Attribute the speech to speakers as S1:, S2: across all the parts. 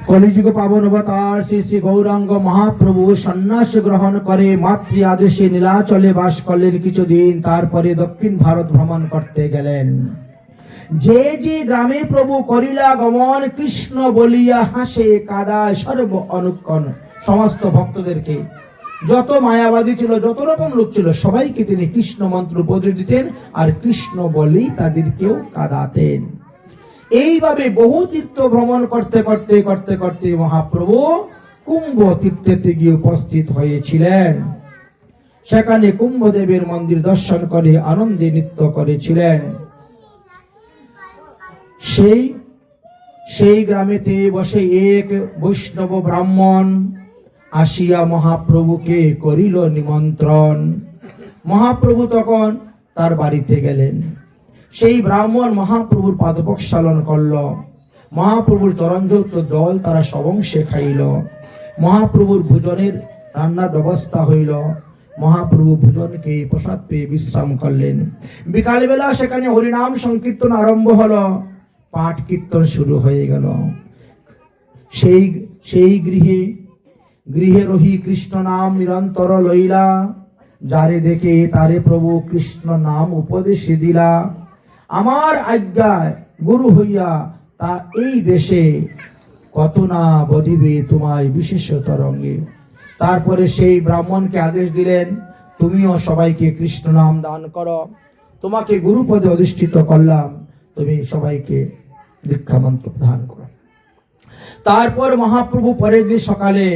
S1: কলিযুগ পাবন অবতার শ্রী শ্রী গৌরাঙ্গ মহাপ্রভু সন্ন্যাস গ্রহণ করে মাতৃ আদেশে নীলাচলে বাস করলেন কিছুদিন। তারপরে দক্ষিণ ভারত ভ্রমণ করতে গেলেন। যে যে গ্রামে প্রভু করিলা গমন, কৃষ্ণ বলিয়া হাসে কাদায় সর্ব অনুক্ষণ। সমস্ত ভক্তদেরকে, যত মায়াবাদী ছিল, যত রকম লোক ছিল, সবাইকে তিনি কৃষ্ণ মন্ত্র উপদেশ দিতেন আর কৃষ্ণ বলেই তাদেরকেও কাঁদাতেন। এইভাবে বহু তীর্থ ভ্রমণ করতে করতে করতে করতে মহাপ্রভু কুম্ভ তীর্থেতে গিয়ে উপস্থিত হয়েছিলেন। সেখানে কুম্ভদেবের মন্দির দর্শন করে আনন্দে নৃত্য করেছিলেন। সেই গ্রামেতে বসে এক বৈষ্ণব ব্রাহ্মণ আসিয়া মহাপ্রভুকে করিল নিমন্ত্রণ। মহাপ্রভু তখন তার বাড়িতে গেলেন। সেই ব্রাহ্মণ মহাপ্রভুর পাদপ্রক্ষালন করল। মহাপ্রভুর চরণযুক্ত জল তারা সবংশে খাইল। মহাপ্রভুর ভোজনের রান্নার ব্যবস্থা হইল। মহাপ্রভু ভোজনকে প্রসাদ পেয়ে বিশ্রাম করলেন। বিকালবেলা সেখানে হরিনাম সংকীর্তন আরম্ভ হলো। পাঠ কীর্তন শুরু হয়ে গেল। সেই গৃহে রহি কৃষ্ণ নাম নিরন্তর লইলা, যারে দেখে তারে প্রভু কৃষ্ণ নাম উপদেশে দিলা। আমার আজ্ঞায় গুরু হইয়া তা এই দেশে কত না বদিবে তোমায় বিশেষত রঙ্গে। তারপরে সেই ব্রাহ্মণকে আদেশ দিলেন, তুমিও সবাইকে কৃষ্ণ নাম দান করো। তোমাকে গুরুপদে অধিষ্ঠিত করলাম, তুমি সবাইকে দীক্ষা মন্ত্র প্রদান করো। তারপর মহাপ্রভু পরের দিন সকালে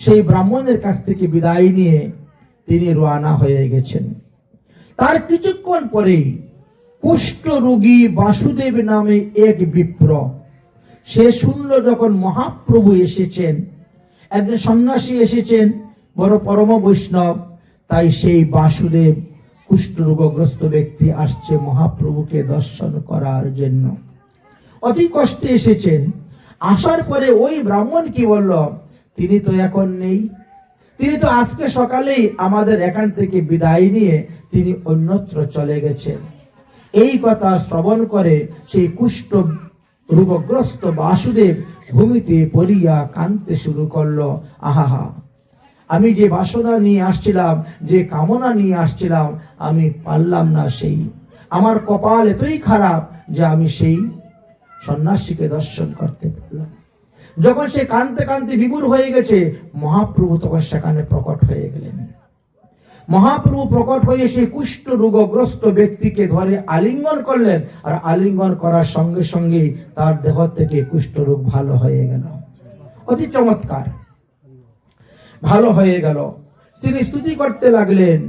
S1: সেই ব্রাহ্মণের কাছ থেকে বিদায় নিয়ে তিনি রওনা হয়ে গেছেন। তার কিছুক্ষণ পরেই কুষ্ঠ রোগী বাসুদেব নামে এক বিপ্র, সে শুনল যখন মহাপ্রভু এসেছেন, একজন সন্ন্যাসী এসেছেন, বড় পরম বৈষ্ণব, তাই সেই বাসুদেব কুষ্ঠ রোগগ্রস্ত ব্যক্তি আসছে মহাপ্রভুকে দর্শন করার জন্য। অতি কষ্টে এসেছেন। আসার পরে ওই ব্রাহ্মণ কি বলল, তিনি তো এখন নেই, তিনি তো আজকে সকালেই আমাদের এখান থেকে বিদায় নিয়ে তিনি অন্যত্র চলে গেছেন। এই কথা শ্রবণ করে সেই কুষ্ঠ রোগগ্রস্ত বাসুদেব ভূমিতে পড়িয়া কাঁদতে শুরু করলো। আহা, আমি যে বাসনা নিয়ে আসছিলাম, যে কামনা নিয়ে আসছিলাম, আমি পারলাম না। সেই আমার কপাল এতই খারাপ যে আমি সেই সন্ন্যাসীকে দর্শন করতে পারলাম। যখন সে কাঁদতে কাঁদতে বিভোর হয়ে গেছে, মহাপ্রভু তখন সেখানে প্রকট হয়ে গেলেন। মহাপ্রভু প্রকট হয়ে সেই কুষ্ঠ রোগগ্রস্ত ব্যক্তিকে ধরে আলিঙ্গন করলেন, আর আলিঙ্গন করার সঙ্গে সঙ্গে তার দেহ থেকে কুষ্ঠ রোগ ভালো হয়ে গেল। অতি চমৎকার, ভালো হয়ে গেল। তিনি স্তুতি করতে লাগলেন,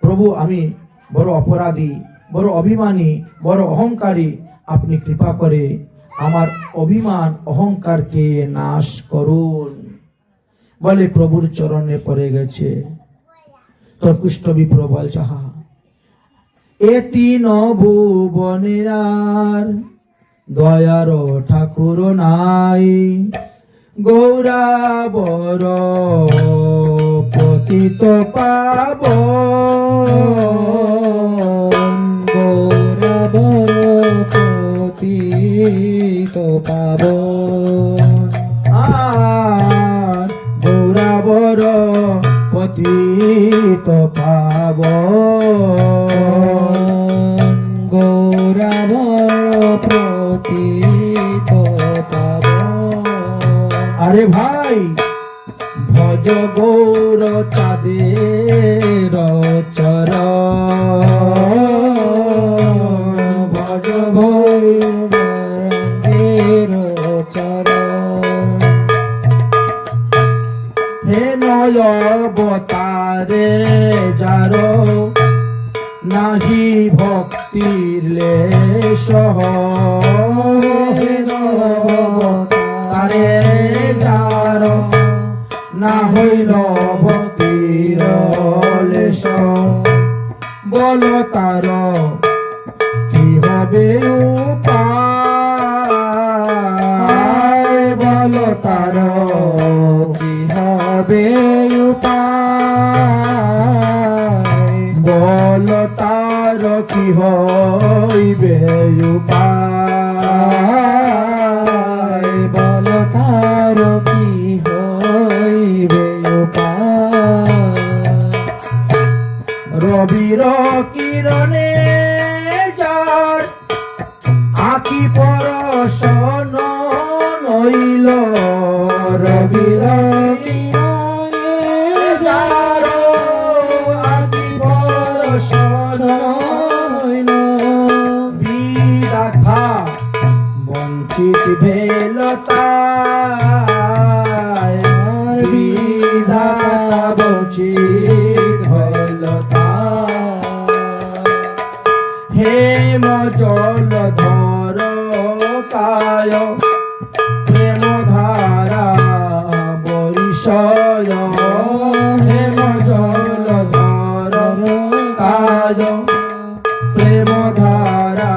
S1: প্রভু আমি বড় অপরাধী, বড় অভিমানী, বড় অহংকারী, আপনি কৃপা করে আমার অভিমান অহংকারকে নাশ করুন বলে প্রভুর চরণে পড়ে গেছে। তো কুষ্ঠ বিপ্র বলছে, হা এ তিন ভুবনের আর দয়ার ঠাকুর নাই, গৌরা বর পতিত পাব,
S2: গৌরা বর পতিত পাব,
S1: আর গৌরা বর পতিত পাব,
S2: গৌরা বর পতিত পাব।
S1: আরে ভাই ভজ গৌর তাদের চরণ,
S2: ভজ গৌরের চরণ,
S1: হে নয় অবতারে যার নাহি ভক্তির লেশ, হে নয় অবতারে যার না হইল ভক্তির লেশ, বল তার কি হবে উপায়, বল তার
S2: কি হবে উপায়,
S1: বল তার কি হইবে উপায়,
S2: বল তার
S1: রবির কিরণে যার আকি পরশন নইল, রবির কিরণে যার আকি পরশন নইল, বিরাধা বঞ্চিত ভেল তাই, বিধাতা বঞ্চিত ভেল তাই। হেম জল ধর কায় প্রেম ধারা বরিষয়, হেম জল ধর কায় প্রেম ধারা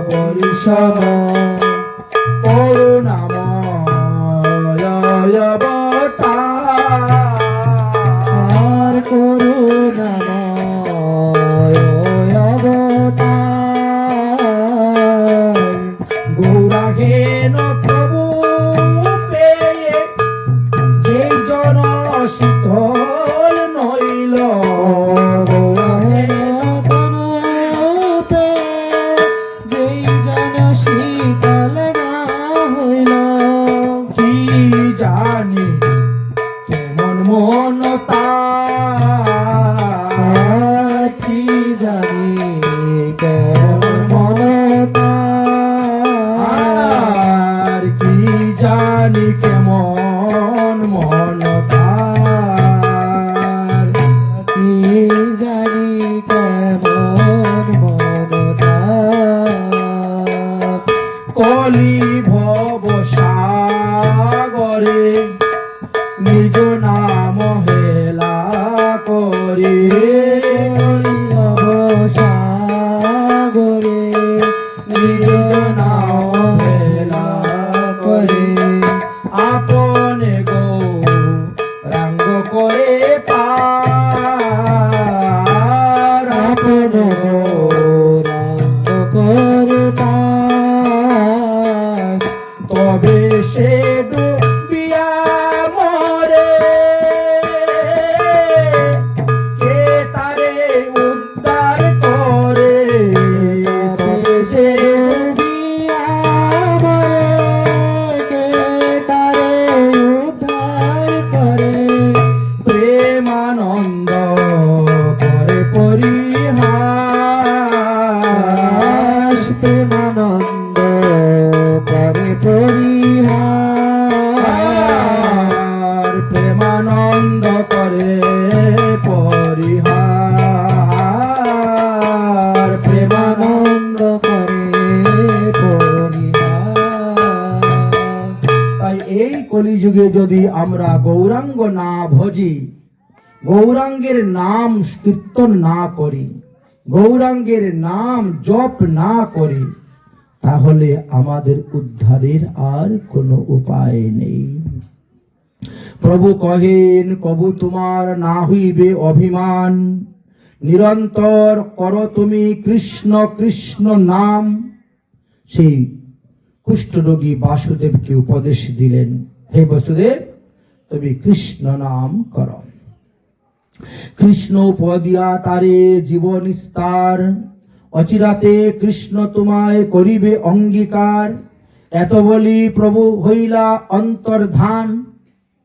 S1: বরিষয়, করুণাময় অবতার, করুণাময় অবতার। গৌরাঙ্গেন প্রভু পেয়ে যেই জন শীতল নইল,
S2: যেই জন শীতল না হইল,
S1: কি জানি কেমন মন তার,
S2: কি জানি কেমন মন
S1: আর কি জানি কেমন মন তার,
S2: কি জানি কেমন মন তার।
S1: কলি ভব সাগরে নিজ নাম হেলা করে,
S2: সাগরে
S1: নিজ নাম হেলা করে, আপনে গৌরাঙ্গ করে পার,
S2: আপন গৌরাঙ্গ করে পাস,
S1: তবে সে ডুবিয়া মরে, কে তারে উদ্ধার করে, তবে সে
S2: ডুবিয়া মরে, কে তারে উদ্ধার করে,
S1: প্রেমানন্দ করে পরিহাস,
S2: প্রেমানন্দ করে পরিহার,
S1: প্রেমানন্দ করে পরিহার,
S2: প্রেমানন্দ করে পরিহার।
S1: তাই এই কলিযুগে যদি আমরা গৌরাঙ্গ না ভজি, গৌরাঙ্গের নাম কীর্তন না করি, গৌরাঙ্গের নাম জপ না করি, তাহলে আমাদের উদ্ধারের আর কোনো উপায় নেই। প্রভু কহেন, কবু তোমার না হইবে অভিমান, নিরন্তর করো তুমি কৃষ্ণ কৃষ্ণ নাম। সেই কুষ্ঠরোগী বাসুদেবকে উপদেশ দিলেন, হে বসুদেব, তুমি কৃষ্ণ নাম করো। কৃষ্ণ উপদিয়া তারে জীবন স্তর, অচিরাতে কৃষ্ণ তোমায় করিবে অঙ্গীকার। এত বলি প্রভু হইলা অন্তর্ধান।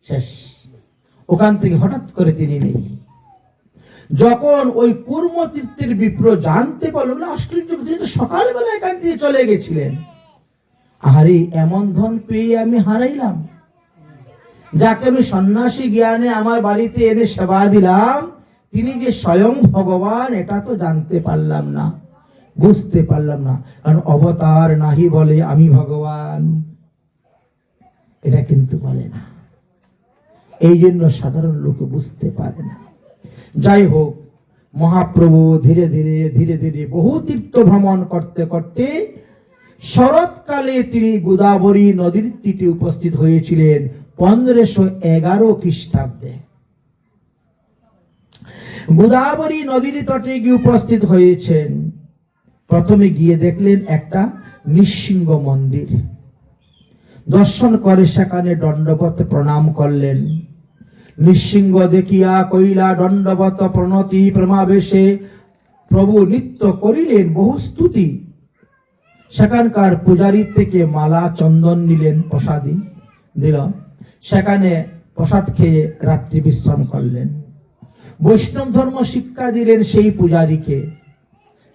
S1: শেষ। ওখান থেকে হঠাৎ করে তিনি নেই। যখন ওই কুর্ম তীর্থের বিপ্র জানতে পারল, আশ্চর্য, তিনি তো সকালবেলা এখান থেকে চলে গেছিলেন। আরে এমন ধন পেয়ে আমি হারাইলাম, যাকে আমি সন্ন্যাসী জ্ঞানে আমার বাড়িতে এনে সেবা দিলাম, তিনি যে স্বয়ং ভগবান এটা তো জানতে পারলাম না, বুঝতে পারলাম না। কারণ অবতার নাহি বলে আমি ভগবান, এটা কিন্তু বলে না। এই জন্য সাধারণ লোক বুঝতে পারে না। যাই হোক, মহাপ্রভু ধীরে ধীরে ধীরে ধীরে বহু তীর্থ ভ্রমণ করতে করতে শরৎকালে তিনি গোদাবরী নদীর তীরে উপস্থিত হয়েছিলেন 1511 খ্রিস্টাব্দে। গোদাবরী নদীর তটে গিয়ে উপস্থিত হয়েছেন। প্রথমে গিয়ে দেখলেন একটা নৃসিংহ মন্দির। দর্শন করে সেখানে দণ্ডবত প্রণাম করলেন। নৃসিংহ দেখিয়া কইলা দণ্ডবত প্রণতি প্রেমাবেশে প্রভু নৃত্য করিলেন বহু স্তুতি। সেখানকার পূজারীর থেকে মালা চন্দন নিলেন, প্রসাদী দিল। সেখানে প্রসাদ খেয়ে রাত্রি বিশ্রাম করলেন। বৈষ্ণব ধর্ম শিক্ষা দিলেন সেই পূজারীকে।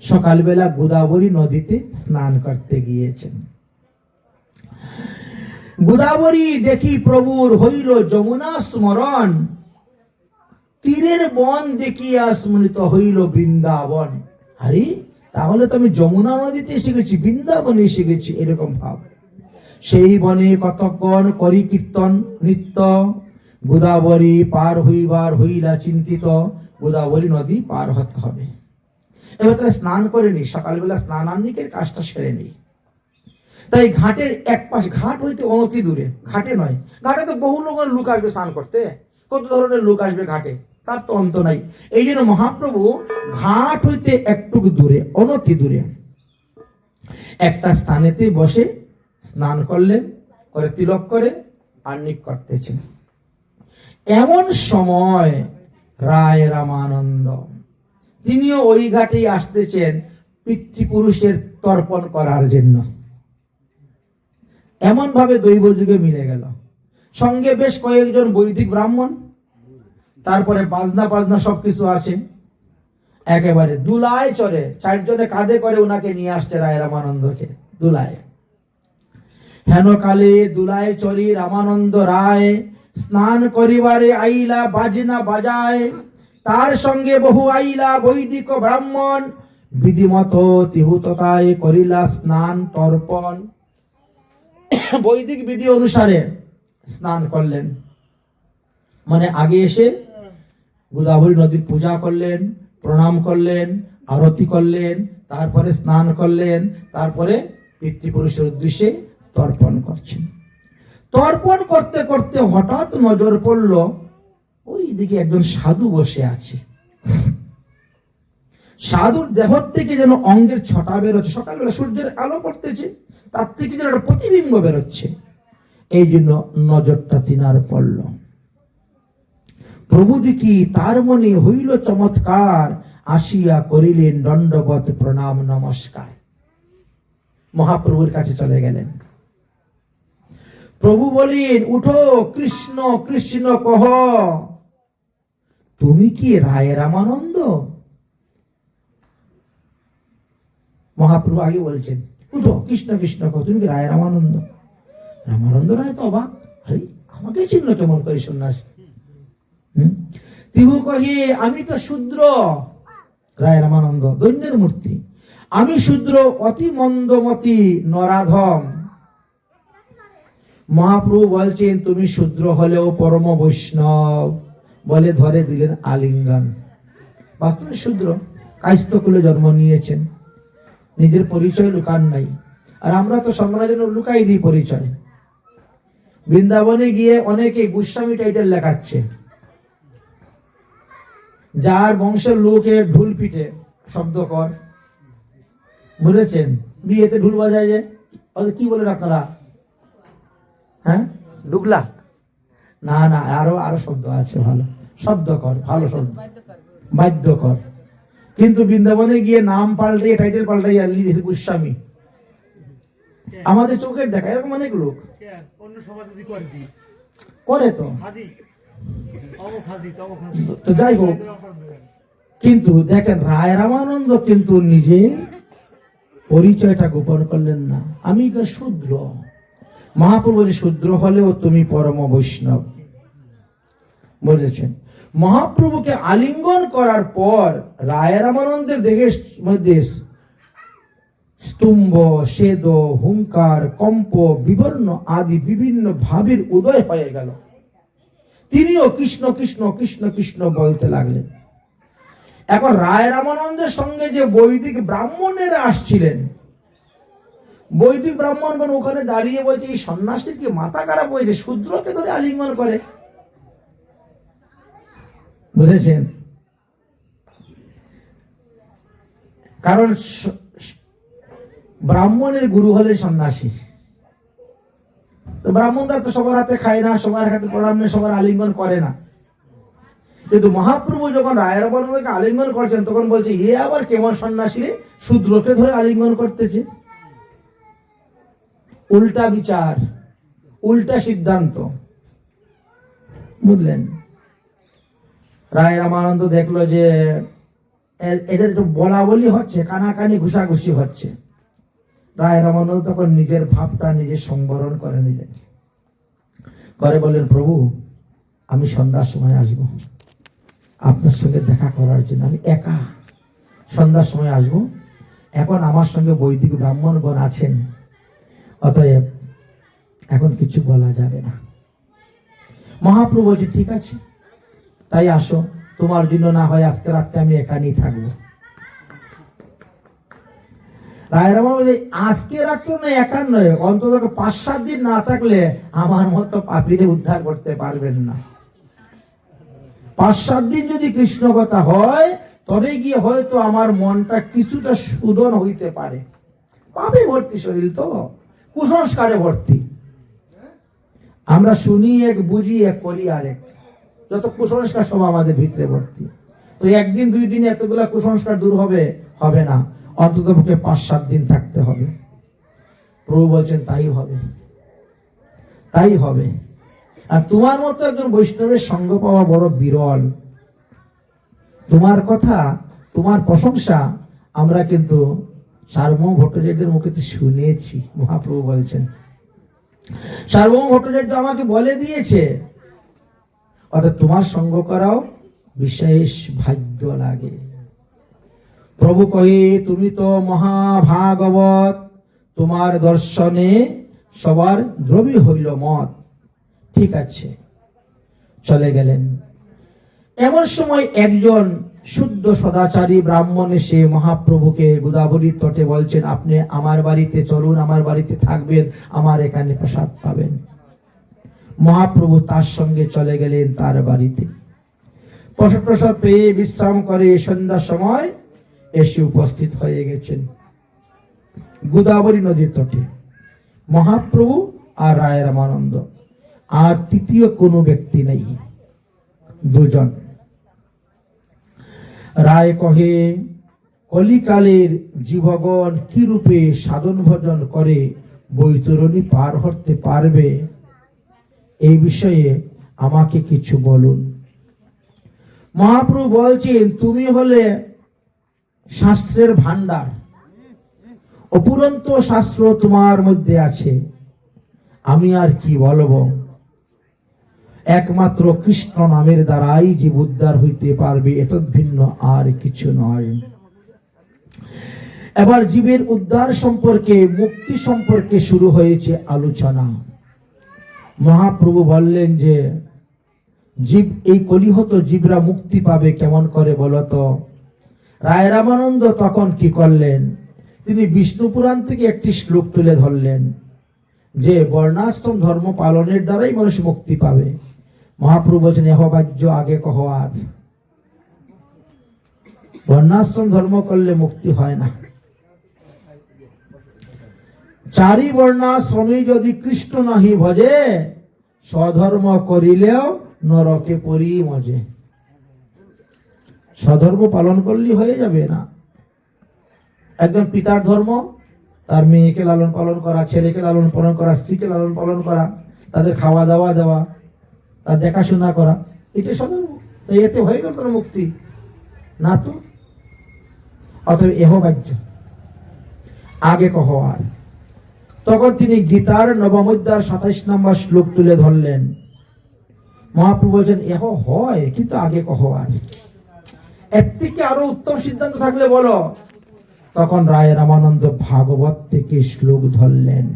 S1: সকালবেলা গোদাবরী নদীতে স্নান করতে গিয়েছেন। গোদাবরী দেখি প্রভুর হইল যমুনা স্মরণ, তীরের বন দেখিয়া স্মৃত হইল বৃন্দাবন। আরে তাহলে তো আমি যমুনা নদীতে শিখেছি, বৃন্দাবনে শিখেছি, এরকম ভাব। সেই বনে কতক্ষণ করি কীর্তন নৃত্য, গোদাবরী পার হইবার হইলা চিন্তিত। গোদাবরী নদী পার হতে হবে। এবার তারা স্নান করে নি, সকালবেলা স্নানান্নিকের কাজটা সেরে নি। তাই ঘাটের এক পাশে, ঘাট হইতে অনতি দূরে, ঘাটে নয়, ঘাটে তো বহু লোক আসবে স্নান করতে, কত ধরনের লোক আসবে ঘাটে, তার তো অন্ত নাই। এই জন্য মহাপ্রভু ঘাট হইতে একটু দূরে, অনতি দূরে একটা স্থানেতে বসে স্নান করলেন, করে তিলক করে আহ্নিক করতেছেন। এমন সময় রায় রামানন্দ তিনিও ওই ঘাটেই আসতেছেন পিতৃপুরুষের তর্পণ করার জন্য। এমন ভাবে দৈব যুগে মিলে গেল। সঙ্গে বেশ কয়েকজন বৈদিক ব্রাহ্মণ, তারপরে বাজনা সবকিছু আছে। একেবারে দুলায় চড়ে, চারজনে কাঁধে করে ওনাকে নিয়ে আসছে রায় রামানন্দকে দুলায়। হেন কালে দুলায় চড়ি রামানন্দ রায়, স্নান করিবারে আইলা বাজনা বাজায়। তার সঙ্গে বহু আইলা বৈদিক ব্রাহ্মণ, বিধিমত তিহুততায় করিলা স্নান তর্পণ। বৈদিক বিধি অনুসারে স্নান করলেন, মানে আগে এসে গোদাবরী নদীর পূজা করলেন, প্রণাম করলেন, আরতি করলেন, তারপরে স্নান করলেন, তারপরে পিতৃপুরুষের উদ্দেশ্যে তর্পণ করছেন। তর্পণ করতে করতে হঠাৎ নজর পড়ল ওই দিকে একজন সাধু বসে আছে। সাধুর দেহ থেকে যেন অঙ্গের ছটা বেরোচ্ছে, সকালবেলা সূর্যের আলো পড়তেছে, তার থেকে যেন একটা প্রতিবিম্ব বেরোচ্ছে। এই জন্য নজরটা তিনার পড়ল। প্রভু দেখি তার মনে হইল চমৎকার, আসিয়া করিলেন দণ্ডবত প্রণাম নমস্কার। মহাপ্রভুর কাছে চলে গেলেন। প্রভু বলেন, উঠো কৃষ্ণ কৃষ্ণ কহ, তুমি কি রায় রামানন্দ? মহাপ্রভু আগে বলছেন, উঠো কৃষ্ণ কৃষ্ণ কহ, তুমি কি রায় রামানন্দ? রামানন্দ রায় তো অবাক, আরে আমাকে চিনল কেমন করে সন্ন্যাসী? তিহু কহে, আমি তো শূদ্র। রায় রামানন্দ দৈন্যের মূর্তি, আমি শূদ্র, অতি মন্দমতি নরাধম। মহাপ্রভু বলছেন, তুমি শূদ্র হলেও পরম বৈষ্ণব। বলে ধরে দিলেন আলিঙ্গন। বাস্তবে শূদ্র, কায়স্থ কুলে জন্ম নিয়েছেন, নিজের পরিচয় লুকান নাই। আর আমরা তো সমাজের জন্য লুকাই দিই পরিচয়। বৃন্দাবনে গিয়ে অনেকে গোস্বামী টাইটেল লেখাচ্ছে, যার বংশের লোকের ঢুল পিটে শব্দ কর, বুঝেছেন? বিয়েতে ঢুল বাজায় যে, কি বলেন আপনারা? হ্যাঁ, ডুগলা? না না, আরো শব্দ আছে ভালো, শব্দ কর, ভালো শব্দ, বাদ্য কর। কিন্তু বৃন্দাবনে গিয়ে নাম পাল্টাইয়ে, টাইটেল পাল্টাইয়ে লিখেছে গোস্বামী। আমাদের চোখের দেখা এরকম অনেক লোক করে তো যাই হোক। কিন্তু দেখেন রায় রামানন্দ কিন্তু নিজে পরিচয়টা গোপন করলেন না, আমি তো শূদ্র। মহাপ্রভু শূদ্র হলেও তুমি পরম বৈষ্ণব বলেছেন। মহাপ্রভুকে আলিঙ্গন করার পর রায় রামানন্দের দেহের মধ্যে স্তম্ভ, সেদ, হুঙ্কার, কম্প, বিবর্ণ আদি বিভিন্ন ভাবের উদয় হয়ে গেল। তিনিও কৃষ্ণ কৃষ্ণ কৃষ্ণ কৃষ্ণ বলতে লাগলেন। এখন রায় রামানন্দের সঙ্গে যে বৈদিক ব্রাহ্মণেরা আসছিলেন, বৈদিক ব্রাহ্মণগণ ওখানে দাঁড়িয়ে বলছে, এই সন্ন্যাসীর কি মাথা খারাপ হয়েছে, শূদ্রকে ধরে আলিঙ্গন করে। বুঝেছেন? কারণ ব্রাহ্মণের গুরু হলে সন্ন্যাসী। তো ব্রাহ্মণরা তো সবার হাতে খায় না, সবার হাতে প্রণাম নেই, সবার আলিঙ্গন করে না। কিন্তু মহাপ্রভু যখন রায় রামানন্দকে আলিঙ্গন করছেন তখন বলছে এ আবার কেমন সন্ন্যাসী রে, শূদ্রকে ধরে আলিঙ্গন করতেছে। উল্টা বিচার, উল্টা সিদ্ধান্ত, বুঝলেন? রায় রামানন্দ দেখলো যে এদের একটু বলা বলি হচ্ছে, কানাকানি ঘুষাঘুষি হচ্ছে। রায় রামানন্দ তখন নিজের ভাবটা নিজে সংবরণ করে নিলেন, করে বললেন প্রভু আমি সন্ধ্যার সময় আসব আপনার সঙ্গে দেখা করার জন্য, আমি একা সন্ধ্যার সময় আসব। এখন আমার সঙ্গে বৈদিক ব্রাহ্মণগণ আছেন, অতএব এখন কিছু বলা যাবে না। মহাপ্রভু বলছে ঠিক আছে তাই আসো, তোমার জন্য না হয় আজকে রাত্রে আমি একাই থাকবো। রায়রামা বলে আজকে রাত্রে না একা নয়, অন্তত 5-7 দিন না থাকলে আমার মতো পাপীরে উদ্ধার করতে পারবেন না। 5-7 দিন যদি কৃষ্ণ কথা হয় তবে গিয়ে হয়তো আমার মনটা কিছুটা শোধন হইতে পারে। পাপে ভর্তি শরীর তো, কুসংস্কারে ভর্তি। আমরা শুনি এক, বুঝি এক, করি আরেক। যত কুসংস্কার সব আমাদের ভিতরে ভর্তি। তো 1 দিন 2 দিনে এতগুলা কুসংস্কার দূর হবে? হবে না, অন্তত পক্ষে 5-7 দিন থাকতে হবে। প্রভু বলছেন তাই হবে, তাই হবে। আর তোমার মতো একজন বৈষ্ণবের সঙ্গ পাওয়া বড় বিরল। তোমার কথা, তোমার প্রশংসা আমরা কিন্তু সার্বভৌম ভট্টাচার্যের মুখে তো শুনেছি। মহাপ্রভু বলছেন সার্বভৌম ভট্টাচার্য আমাকে বলে দিয়েছে, অর্থাৎ তোমার সঙ্গ করাও বিশেষ ভাগ্য লাগে। প্রভু কহে তুমি তো মহাভাগবত, তোমার দর্শনে সবার দ্রবী হইল মত। ঠিক আছে, চলে গেলেন। এমন সময় একজন শুদ্ধ সদাচারী ব্রাহ্মণ এসে মহাপ্রভুকে গোদাবরীর তটে বলছেন আপনি আমার বাড়িতে চলুন, আমার বাড়িতে থাকবেন, আমার এখানে প্রসাদ পাবেন। মহাপ্রভু তার সঙ্গে চলে গেলেন তার বাড়িতে। প্রসাদ পেয়ে বিশ্রাম করে সন্ধ্যার সময় এসে উপস্থিত হয়ে গেছেন গোদাবরী নদীর তটে। মহাপ্রভু আর রায় রামানন্দ, আর তৃতীয় কোনো ব্যক্তি নেই, দুজন। রায় কহে কলিকালের জীবগণ কি রূপে সাধন ভজন করে বৈতরণী পার হতে পারবে, এই বিষয়ে আমাকে কিছু বলুন। মহাপ্রভু বলছেন তুমি হলে শাস্ত্রের ভান্ডার, অপুরন্ত শাস্ত্র তোমার মধ্যে আছে, আমি আর কি বলবো। একমাত্র কৃষ্ণ নামের দ্বারাই জীব উদ্ধার হইতে পারবে, এতদ ভিন্ন আর কিছু নয়। এবার জীবের উদ্ধার সম্পর্কে, মুক্তি সম্পর্কে শুরু হয়েছে আলোচনা। মহাপ্রভু বললেন যে জীব, এই কলিহত জীবরা মুক্তি পাবে কেমন করে বলতো। রায় রামানন্দ তখন কি করলেন, তিনি বিষ্ণু পুরাণ থেকে একটি শ্লোক তুলে ধরলেন যে বর্ণাশ্রম ধর্ম পালনের দ্বারাই মানুষ মুক্তি পাবে। মহাপ্রভু বলছেন এহ বাহ্য আগে কহ, আর বর্ণাশ্রম ধর্ম করলে মুক্তি হয় না। 4 বর্ণাশ্রমী যদি কৃষ্ণ নাহি ভজে, স্বধর্ম করিলেও নরকে পরি মজে। স্বধর্ম পালন করলে হয়ে যাবে না। একজন পিতার ধর্ম, তার মেয়েকে লালন পালন করা, ছেলেকে লালন পালন করা, স্ত্রীকে লালন পালন করা, তাদের খাওয়া দাওয়া দেওয়া, তার দেখাশোনা করা, এটা স্বধর্ম। তাই এতে হয়ে গেল তার মুক্তি না তো। অতএব এহ বাহ্য আগে কহ আর। তখন তিনি গীতার নবম অধ্যায়ের 27 নম্বর শ্লোক তুলে ধরলেন। মহাপ্রভু বলছেন এহ হয়, কিন্তু আগে কহ আর। এর থেকে আরো উত্তম সিদ্ধান্ত থাকলে বলো। তখন রায় রামানন্দ ভাগবত থেকে শ্লোক ধরলেন।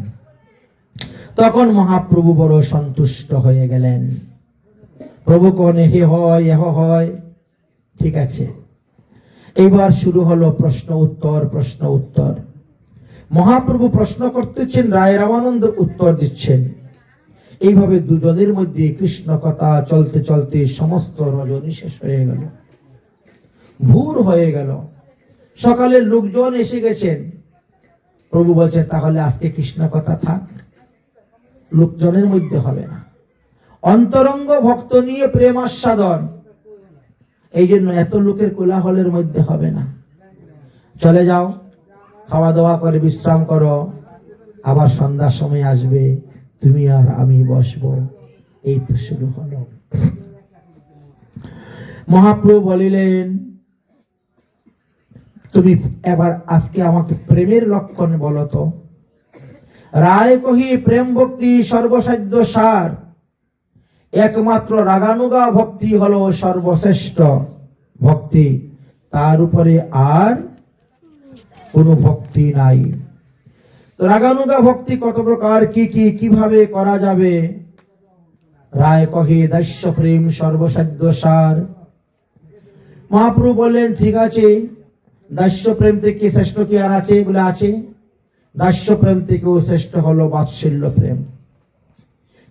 S1: তখন মহাপ্রভু বড় সন্তুষ্ট হয়ে গেলেন। প্রভু কোনে হে হয়, এহ হয়, ঠিক আছে। এইবার শুরু হলো প্রশ্ন উত্তর, প্রশ্ন উত্তর। মহাপ্রভু প্রশ্ন করতেছেন, রায় রামানন্দ উত্তর দিচ্ছেন। এইভাবে দুজনের মধ্যে কৃষ্ণ কথা চলতে চলতে সমস্ত রজনী শেষ হয়ে গেল, ভোর হয়ে গেল। সকালে লোকজন এসে গেছেন। প্রভু বলছেন তাহলে আজকে কৃষ্ণ কথা থাক, লোকজনের মধ্যে হবে না। অন্তরঙ্গ ভক্ত নিয়ে প্রেম আস্বাদন, এই জন্য এত লোকের কোলাহলের মধ্যে হবে না, চলে যাও, খাওয়া দাওয়া করে বিশ্রাম করো, আবার সন্ধ্যার সময় আসবে, তুমি আর আমি বসবো। এই তো শুরু হলো। মহাপ্রভু বলিলেন, তুমি এবার আজকে আমাকে প্রেমের লক্ষণ বলো তো। রায় কহি, প্রেম ভক্তি সর্বসাধ্য সার, একমাত্র রাগানুগা ভক্তি হলো সর্বশ্রেষ্ঠ ভক্তি, তার উপরে আর কোনো ভক্তি নাই। তো রাগানুগা ভক্তি কত প্রকার, কি কি কিভাবে করা যাবে? রায় কহে, দাস্য প্রেম সর্বসাধ্য সার। মহাপ্রভু বললেন, ঠিক আছে, দাস্য প্রেম থেকে শ্রেষ্ঠ কি আর আছে? বলে আছে। দাস্য প্রেম থেকেও শ্রেষ্ঠ হলো বাৎসল্য প্রেম।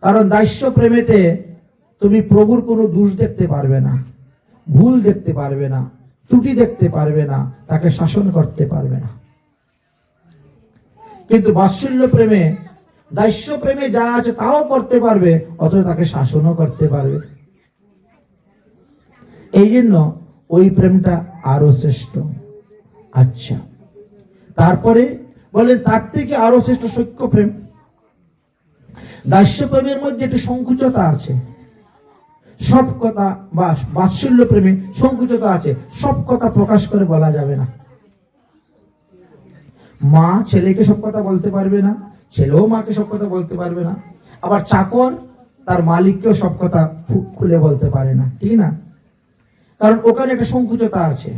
S1: কারণ দাস্য প্রেমেতে তুমি প্রভুর কোনো দোষ দেখতে পারবে না, ভুল দেখতে পারবে না, ত্রুটি দেখতে পারবে না, তাকে শাসন করতে পারবে না। কিন্তু বাৎসল্য প্রেমে, দাস্য প্রেমে যা আছে তাও করতে পারবে, অথচ তাকে শাসনও করতে পারবে। এই জন্য ওই প্রেমটা আরো শ্রেষ্ঠ। আচ্ছা, তারপরে বলেন তার থেকে আরো শ্রেষ্ঠ সখ্য প্রেম। দাস্য প্রেমের মধ্যে একটু সংকুচতা আছে, সব কথা, বা বাৎসল্য প্রেমে সংকুচতা আছে, সব কথা প্রকাশ করে বলা যাবে না। মা ছেলেকে সব কথা বলতে পারবে না, ছেলেও মাকে সব কথা বলতে পারবে না, আবার চাকর তার মালিককেও সব কথা খুলে বলতে পারে না, ঠিক না? কারণ ওখানে একটা সংকুচতা আছে।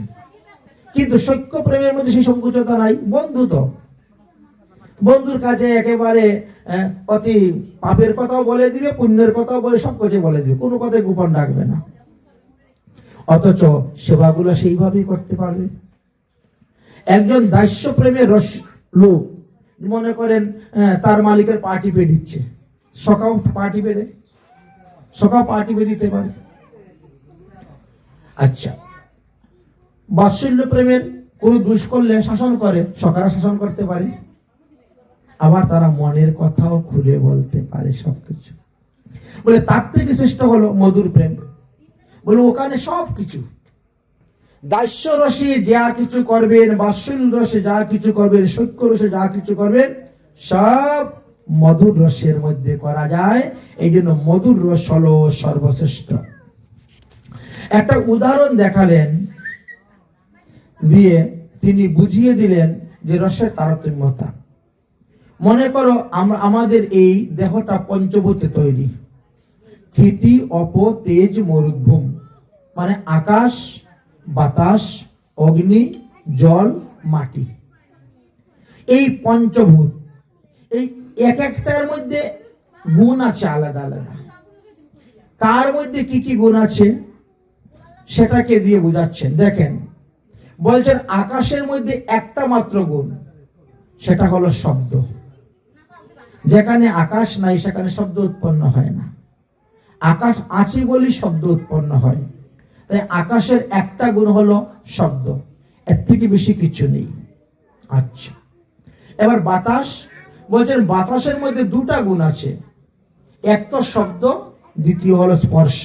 S1: কিন্তু সখ্য প্রেমের মধ্যে সেই সংকুচতা নাই। বন্ধু তো, বন্ধুর কাছে একেবারে অতি পাপের কথাও বলে দিবে, পুণ্যের কথাও বলে, সব কিছু বলে দিবে, কোনো কথাই গোপন রাখবে না। অথচ সেবাগুলো সেইভাবেই করতে পারবে। একজন দাস্য প্রেমের লোক, মনে করেন তার মালিকের পা টিপে দিচ্ছে, সকাল পা টিপে দেয়, সকাল পা টিপে দিতে পারে। আচ্ছা, বাৎসল্য প্রেমের কোন দোষ করলে শাসন করে, সকালে শাসন করতে পারে, আবার তারা মনের কথাও খুলে বলতে পারে সবকিছু। বলে তার থেকে শ্রেষ্ঠ হলো মধুর প্রেম। বলে ওখানে সবকিছু, দাস্য রসে যা কিছু করবেন, বাৎসল্য রসে যা কিছু করবেন, সখ্য রসে যা কিছু করবেন, সব মধুর রসের মধ্যে করা যায়। এই জন্য মধুর রস হলো সর্বশ্রেষ্ঠ। একটা উদাহরণ দেখালেন, দিয়ে তিনি বুঝিয়ে দিলেন যে রসের তারতম্যতা। মনে করো আমাদের এই দেহটা পঞ্চভূতে তৈরি, ক্ষিতি, অপ, তেজ, মরুদ্ভূম, মানে আকাশ, বাতাস, অগ্নি, জল, মাটি। এই পঞ্চভূত, এই এক একটার মধ্যে গুণ আছে আলাদা আলাদা। কার মধ্যে কি কি গুণ আছে সেটাকে দিয়ে বুঝাচ্ছেন। দেখেন, বলছেন আকাশের মধ্যে একটা মাত্র গুণ, সেটা হলো শব্দ। যেখানে আকাশ নাই সেখানে শব্দ উৎপন্ন হয় না, আকাশ আছে বলেই শব্দ উৎপন্ন হয়। তাই আকাশের একটা গুণ হলো শব্দ, এর থেকে বেশি কিছু নেই। আচ্ছা, এবার বাতাস, বলছেন বাতাসের মধ্যে দুটা গুণ আছে, এক তো শব্দ, দ্বিতীয় হলো স্পর্শ।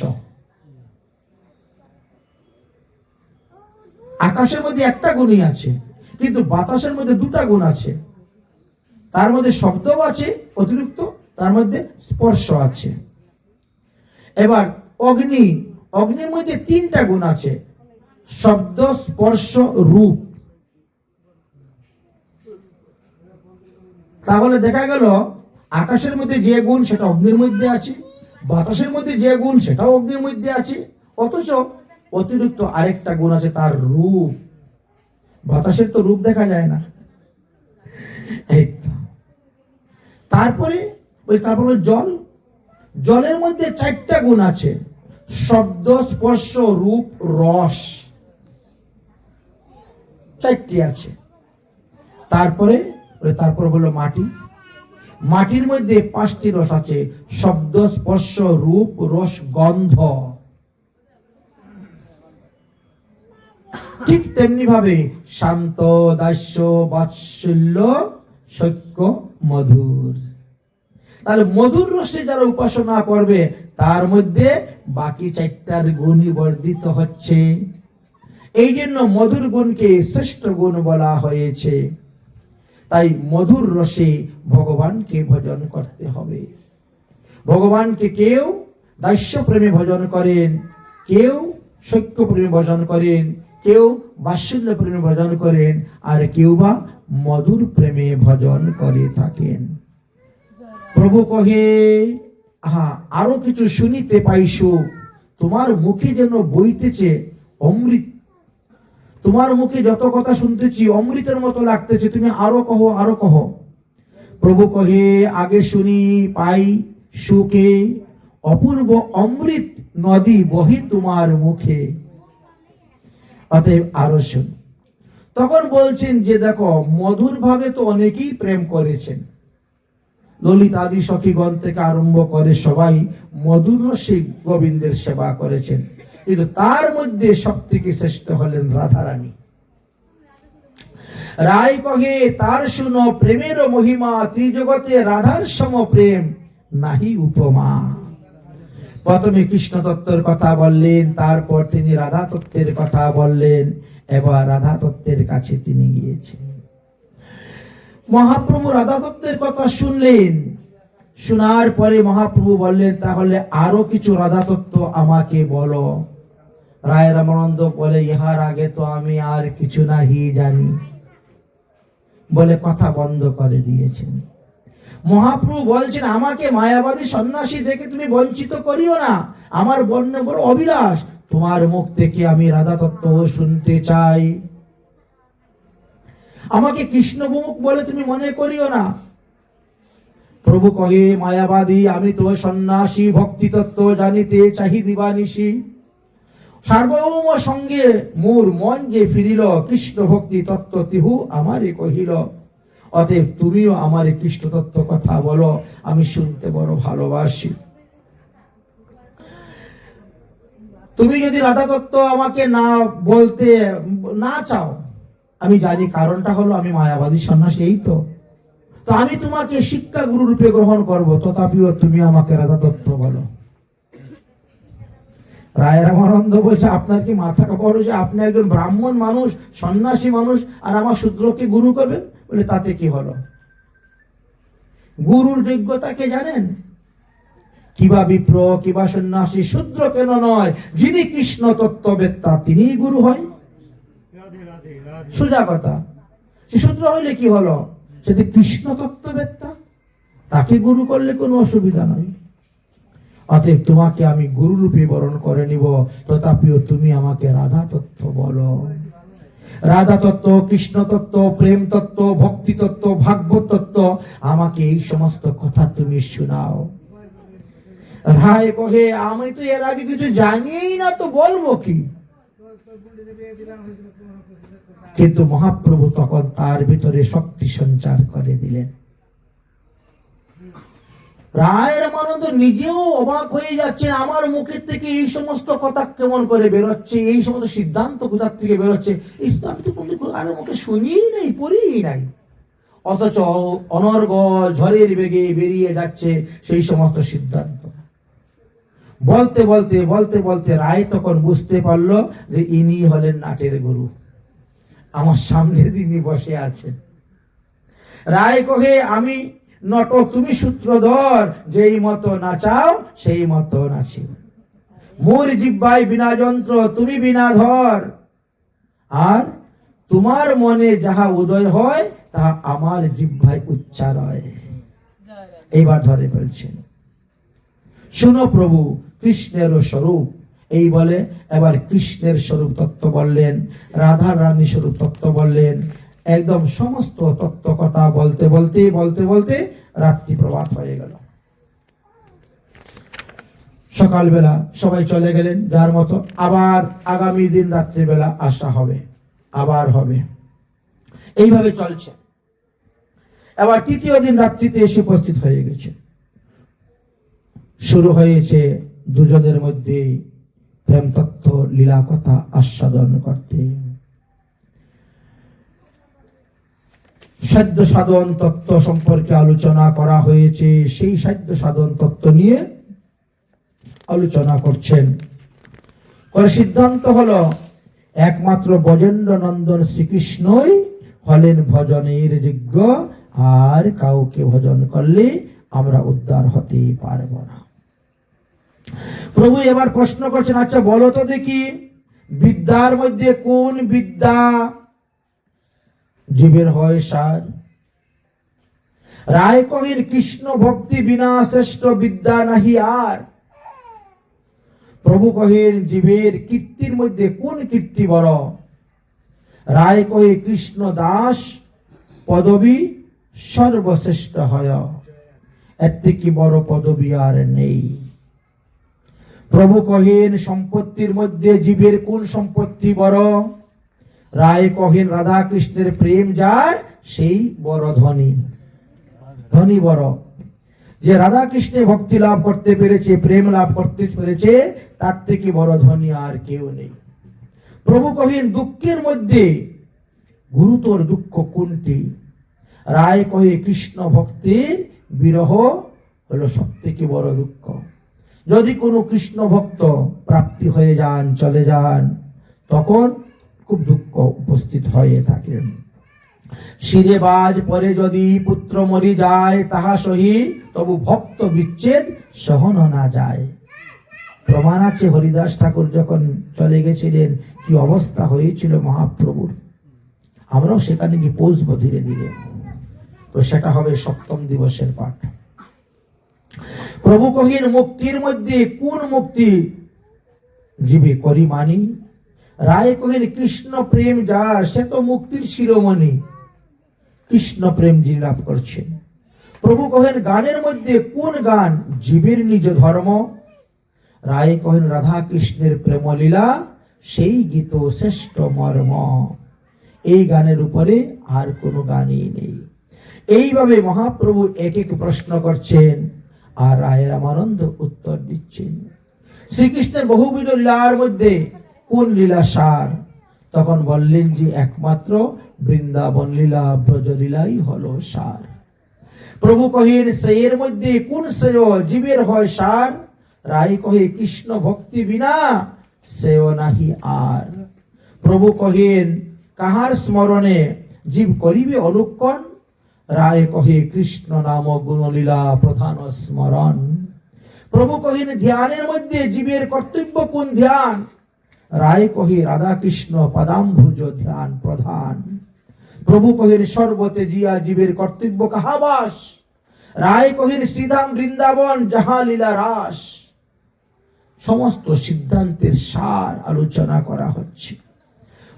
S1: আকাশের মধ্যে একটা গুণই আছে, কিন্তু বাতাসের মধ্যে দুটা গুণ আছে, তার মধ্যে শব্দও আছে অতিরিক্ত, তার মধ্যে স্পর্শ আছে। এবার অগ্নি, অগ্নির মধ্যে তিনটা গুণ আছে, শব্দ, স্পর্শ, রূপ। তাহলে দেখা গেল আকাশের মধ্যে যে গুণ সেটা অগ্নির মধ্যে আছে, বাতাসের মধ্যে যে গুণ সেটাও অগ্নির মধ্যে আছে, অথচ অতিরিক্ত আরেকটা গুণ আছে, তার রূপ। বাতাসের তো রূপ দেখা যায় না। এই তো। তারপরে জল, জলের মধ্যে চারটা গুণ আছে, শব্দ, স্পর্শ, রূপ, রস, চারটি আছে। তারপরে হলো মাটি, মাটির মধ্যে পাঁচটি রস আছে, শব্দ, স্পর্শ, রূপ, রস, গন্ধ। ঠিক তেমনি ভাবে শান্ত, দাস্য, বাৎসল্য, সখ্য, মধুর। তাহলে মধুর রসে যারা উপাসনা করবে তার মধ্যে বাকি 4টার গুণই বর্ধিত হচ্ছে। এই জন্য মধুর গুণকে শ্রেষ্ঠ গুণ বলা হয়েছে। তাই মধুর রসে ভগবানকে ভজন করতে হবে। ভগবানকে কেউ দাস্য প্রেমে ভজন করেন, কেউ সখ্য প্রেমে ভজন করেন, কেউ বাৎসল্য প্রেমে ভজন করেন, আর কেউ বা মধুর প্রেমে ভজন করে থাকেন। প্রভু কহে, আরো কিছু শুনিতে পাইছো, তোমার মুখে যেন বইতেছে অমৃত। তোমার মুখে যত কথা শুনতেছি অমৃতের মতো লাগতেছে, তুমি আরো কহো, আরো কহো। প্রভু কহে, আগে শুনি পাই সুখে, অপূর্ব অমৃত নদী বহে তোমার মুখে। অতএব আরো শুন। তখন বলছেন যে দেখো, মধুর ভাবে তো অনেকেই প্রেম করেছেন, ললিত আদি সখীগণ থেকে আরম্ভ করে সবাই মধুর রসে গোবিন্দের সেবা করেছেন, কিন্তু তার মধ্যে সব থেকে শ্রেষ্ঠ হলেন রাধারানী। রায় কহে, তার শুনো প্রেমের মহিমা, ত্রিজগতে রাধার সম প্রেম নাহি উপমা। প্রথমে কৃষ্ণ তত্ত্বের কথা বললেন, তারপর তিনি রাধা তত্ত্বের কথা বললেন, এবার রাধা তত্ত্বের কাছে তিনি গিয়েছেন। মহাপ্রভু রাধা তত্ত্বের কথা শুনলেন, শোনার পরে মহাপ্রভু বললেন, তাহলে আরো কিছু রাধা তত্ত্ব আমাকে বলো। রায় রামানন্দ বলে, ইহার আগে তো আমি আর কিছু নাহি জানি, বলে কথা বন্ধ করে দিয়েছেন। মহাপ্রভু বলছেন, আমাকে মায়াবাদী সন্ন্যাসী দেখে তুমি বঞ্চিত করিও না, আমার বর্ণ বড় অবিলাস, তোমার মুখ থেকে আমি রাধা তত্ত্ব শুনতে চাই। আমাকে কৃষ্ণ মুখ বলে তুমি মনে করিও না। প্রভু কহে, মায়াবাদী আমি তো সন্ন্যাসী, ভক্তি তত্ত্ব জানিতে চাহি দিবানিশি। সার্বভৌম সঙ্গে মোর মন যে ফিরিল, কৃষ্ণ ভক্তি তত্ত্ব তিহু আমারে কহিল। অতএব তুমিও আমার কৃষ্ণ তত্ত্ব কথা বলো, আমি শুনতে বড় ভালোবাসি। তুমি যদি রাধা তত্ত্ব আমাকে না বলতে না চাও, আমি জানি কারণটা হলো আমি মায়াবাদী সন্ন্যাসী, এই তো আমি তোমাকে শিক্ষা গুরু রূপে গ্রহণ করবো, তথাপিও তুমি আমাকে রাধা তত্ত্ব বলো। রায় রামানন্দ বলছে, আপনার কি মাথা বড় যে আপনি একজন ব্রাহ্মণ মানুষ, সন্ন্যাসী মানুষ, আর আমার শূদ্রকে গুরু করবেন? বলে, তাতে কি হলো? গুরুর যোগ্যতা কে জানেন? কিবা বিপ্র, কিবা সন্ন্যাসী, শূদ্র কেন নয়, যিনি কৃষ্ণ তত্ত্ববেত্তা তিনিই গুরু হয়। সোজা কথা। সে শূদ্র হইলে কি হলো? সেটা কৃষ্ণ তত্ত্ববেত্তা, তাকে গুরু করলে কোনো অসুবিধা নাই। অতএব তোমাকে আমি গুরু রূপে বরণ করে নিব, তথাপিও তুমি আমাকে রাধা তত্ত্ব বলো। রাধা তত্ত্ব, কৃষ্ণ তত্ত্ব, প্রেম তত্ত্ব, ভক্তি তত্ত্ব, ভাগবত তত্ত্ব, আমাকে এই সমস্ত কথা তুমি শোনাও। রায় কহে, আমি তো এর আগে কিছু জানিই না, তো বলবো কি? কিন্তু মহাপ্রভু তখন তার ভিতরে শক্তি সঞ্চার করে দিলেন। রায় রামানন্দ নিজেও অবাক হয়ে যাচ্ছেন, আমার মুখের থেকে এই সমস্ত কথা কেমন করে বেরোচ্ছে, এই সমস্ত সিদ্ধান্ত কোথা থেকে বেরোচ্ছে, এই আমি তো কারো মুখে শুনিই নাই, পড়িই নাই, অথচ অনর্গল ঝড়ের বেগে বেরিয়ে যাচ্ছে সেই সমস্ত সিদ্ধান্ত। বলতে বলতে বলতে বলতে রায় তখন বুঝতে পারলো যে ইনি হলেন নাটের গুরু, আমার সামনে যিনি বসে আছেন। রায় কহে, আমি নট, তুমি সূত্রধর, যেই মতো নাচাও সেই মতো নাচি। মোর জিহ্বায় বিনা যন্ত্র, তুমি বিনা ধর, আর তোমার মনে যাহা উদয় হয় তাহা আমার জিহ্বায় উচ্চারয়। এইবার ধরে বলছেন, শুনো প্রভু কৃষ্ণের স্বরূপ। এই বলে এবার কৃষ্ণের স্বরূপ তত্ত্ব বললেন, রাধা রানী স্বরূপ তত্ত্ব বললেন। একদম সমস্ত তত্ত্ব কথা বলতে বলতে বলতে বলতে রাত্রি প্রভাত হয়ে গেল। সকালবেলা সবাই চলে গেলেন যার মতো। আবার আগামী দিন রাত্রিবেলা আসা হবে, আবার হবে, এইভাবে চলছে। এবার তৃতীয় দিন রাত্রিতে এসে উপস্থিত হয়ে গেছে। শুরু হয়েছে দুজনের মধ্যে প্রেম তত্ত্ব, লীলা কথা আস্বাদন করতে। সাধ্য সাধন তত্ত্ব সম্পর্কে আলোচনা করা হয়েছে। সেই সাধ্য সাধন তত্ত্ব নিয়ে আলোচনা করছেন। সিদ্ধান্ত হলো একমাত্র ব্রজেন্দ্র নন্দন শ্রীকৃষ্ণই হলেন ভজনের যোগ্য, আর কাউকে ভজন করলে আমরা উদ্ধার হতে পারব না। প্রভু এবার প্রশ্ন করছেন, আচ্ছা বলো তো দেখি, বিদ্যার মধ্যে কোন বিদ্যা জীবের হয় সার? রায় কহিন, কৃষ্ণ ভক্তি বিনা শ্রেষ্ঠ বিদ্যা নাহি আর। প্রভু কহেন, জীবের কীর্তির মধ্যে কোন কীর্তি বড়? রায় কহে, কৃষ্ণ দাস পদবী সর্বশ্রেষ্ঠ হয়, এর থেকে বড় পদবী আর নেই। প্রভু কহেন, সম্পত্তির মধ্যে জীবের কোন সম্পত্তি বড়? রায় কহেন, রাধা কৃষ্ণের প্রেম যার সেই বড় ধনী। ধনী বড়, যে রাধা কৃষ্ণের ভক্তি লাভ করতে পেরেছে, প্রেম লাভ করতে পেরেছে, তার থেকে বড় ধনী আর কেউ নেই। প্রভু কহেন, দুঃখের মধ্যে গুরুতর দুঃখ কোনটি? রায় কহে, কৃষ্ণ ভক্তির বিরহ হলো সব থেকে বড় দুঃখ। যদি কোনো কৃষ্ণ ভক্ত প্রাপ্তি হয়ে যান, চলে যান, তখন খুব দুঃখ উপস্থিত হয়ে থাকে। শিরে বাজ পরে যদি পুত্র মরি যায়, তাহা সহি তবু ভক্ত বিচ্ছেদ সহন না যায়। প্রমাণ আছে, হরিদাস ঠাকুর যখন চলে গেছিলেন কি অবস্থা হয়েছিল মহাপ্রভুর। আমরাও সেখানে গিয়ে পৌঁছবো ধীরে ধীরে, তো সেটা হবে সপ্তম দিবসের পাঠ। প্রভু কহিন, মুক্তির মধ্যে কোন মুক্তি জীবে করি মানি? রায় কহিন, কৃষ্ণ প্রেম যার সে তো মুক্তির শিরোমণি। কৃষ্ণ প্রেম যিনি লাভ করছেন। প্রভু কহেন, গানের মধ্যে কোন গান জীবের নিজ ধর্ম? রায় কহেন, রাধা কৃষ্ণের প্রেম লীলা সেই গীত শ্রেষ্ঠ মর্ম। এই গানের উপরে আর কোনো গানই নেই। এইভাবে মহাপ্রভু এক এক প্রশ্ন করছেন, আর রায় রামানন্দ উত্তর দিচ্ছেন। শ্রীকৃষ্ণের বহুবিধ লীলার মধ্যে কোন লীলা সার? তখন বললেন যে একমাত্র বৃন্দাবন লীলা, ব্রজ লীলাই হলো সার। প্রভু কহেন, শ্রেয়ের মধ্যে কোন শ্রেয় জীবের হয় সার? রায় কহে, কৃষ্ণ ভক্তি বিনা শ্রেয় নাহি আর। প্রভু কহেন, কাহার স্মরণে জীব করিবে অনুক্ষণ? রায় কহে, কৃষ্ণ নাম গুণলীলা প্রধান স্মরণ। প্রভু কহেন, ধ্যানের মধ্যে জীবের কর্তব্য কোন ধ্যান? রায় কহে, রাধা কৃষ্ণ পদাম্ভুজ ধ্যান প্রধান। প্রভু কহেন, সর্বতে জিয়া জীবের কর্তব্য কাহাবাস? রায় কহেন, শ্রীধাম বৃন্দাবন যাহা লীলা রাস। সমস্ত সিদ্ধান্তের সার আলোচনা করা হচ্ছে।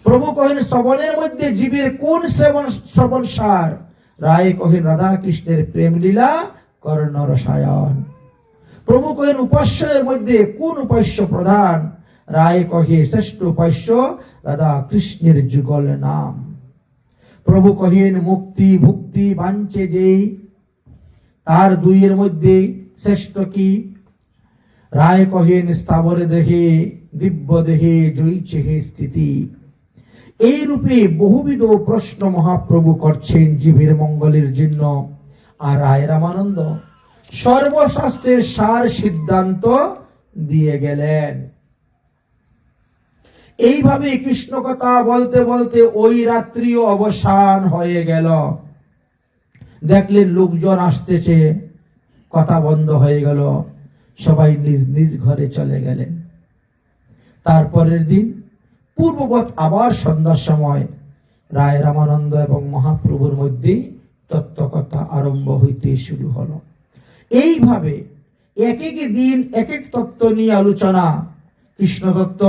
S1: প্রভু কহেন, শ্রবণের মধ্যে জীবের কোন শ্রবণ সার? রায় কহেন, রাধা কৃষ্ণের প্রেম লীলা কর্ণ রসায়ন। প্রভু কহেন, উপাস্যের মধ্যে কোন উপাস্য প্রধান? রায় কহে, শ্রেষ্ঠ উপাস্য রাধা কৃষ্ণের যুগল নাম। প্রভু কহেন, মুক্তি ভুক্তি বাঞ্ছে যেই, তার দুইয়ের মধ্যে শ্রেষ্ঠ কি? রায় কহেন, স্থাবরে দেহে দিব্য দেহে জয়ীছে হে স্থিতি। এই রূপে বহুবিধ প্রশ্ন মহাপ্রভু করছেন জীবের মঙ্গলের জন্য। আর রায় রামানন্দ সর্বশাস্ত্রের সার সিদ্ধান্ত দিয়ে গেলেন। এইভাবে কৃষ্ণ কথা বলতে বলতে ওই রাত্রিও অবসান হয়ে গেল। দেখলেন লোকজন আসতেছে, কথা বন্ধ হয়ে গেল, সবাই নিজ নিজ ঘরে চলে গেলেন। তারপরের দিন পূর্ববৎ আবার সন্ধ্যার সময় রায় রামানন্দ এবং মহাপ্রভুর মধ্যে তত্ত্বকথা আরম্ভ হইতে শুরু হলো। এইভাবে এক এক দিন এক এক তত্ত্ব নিয়ে আলোচনা। কৃষ্ণ তত্ত্ব,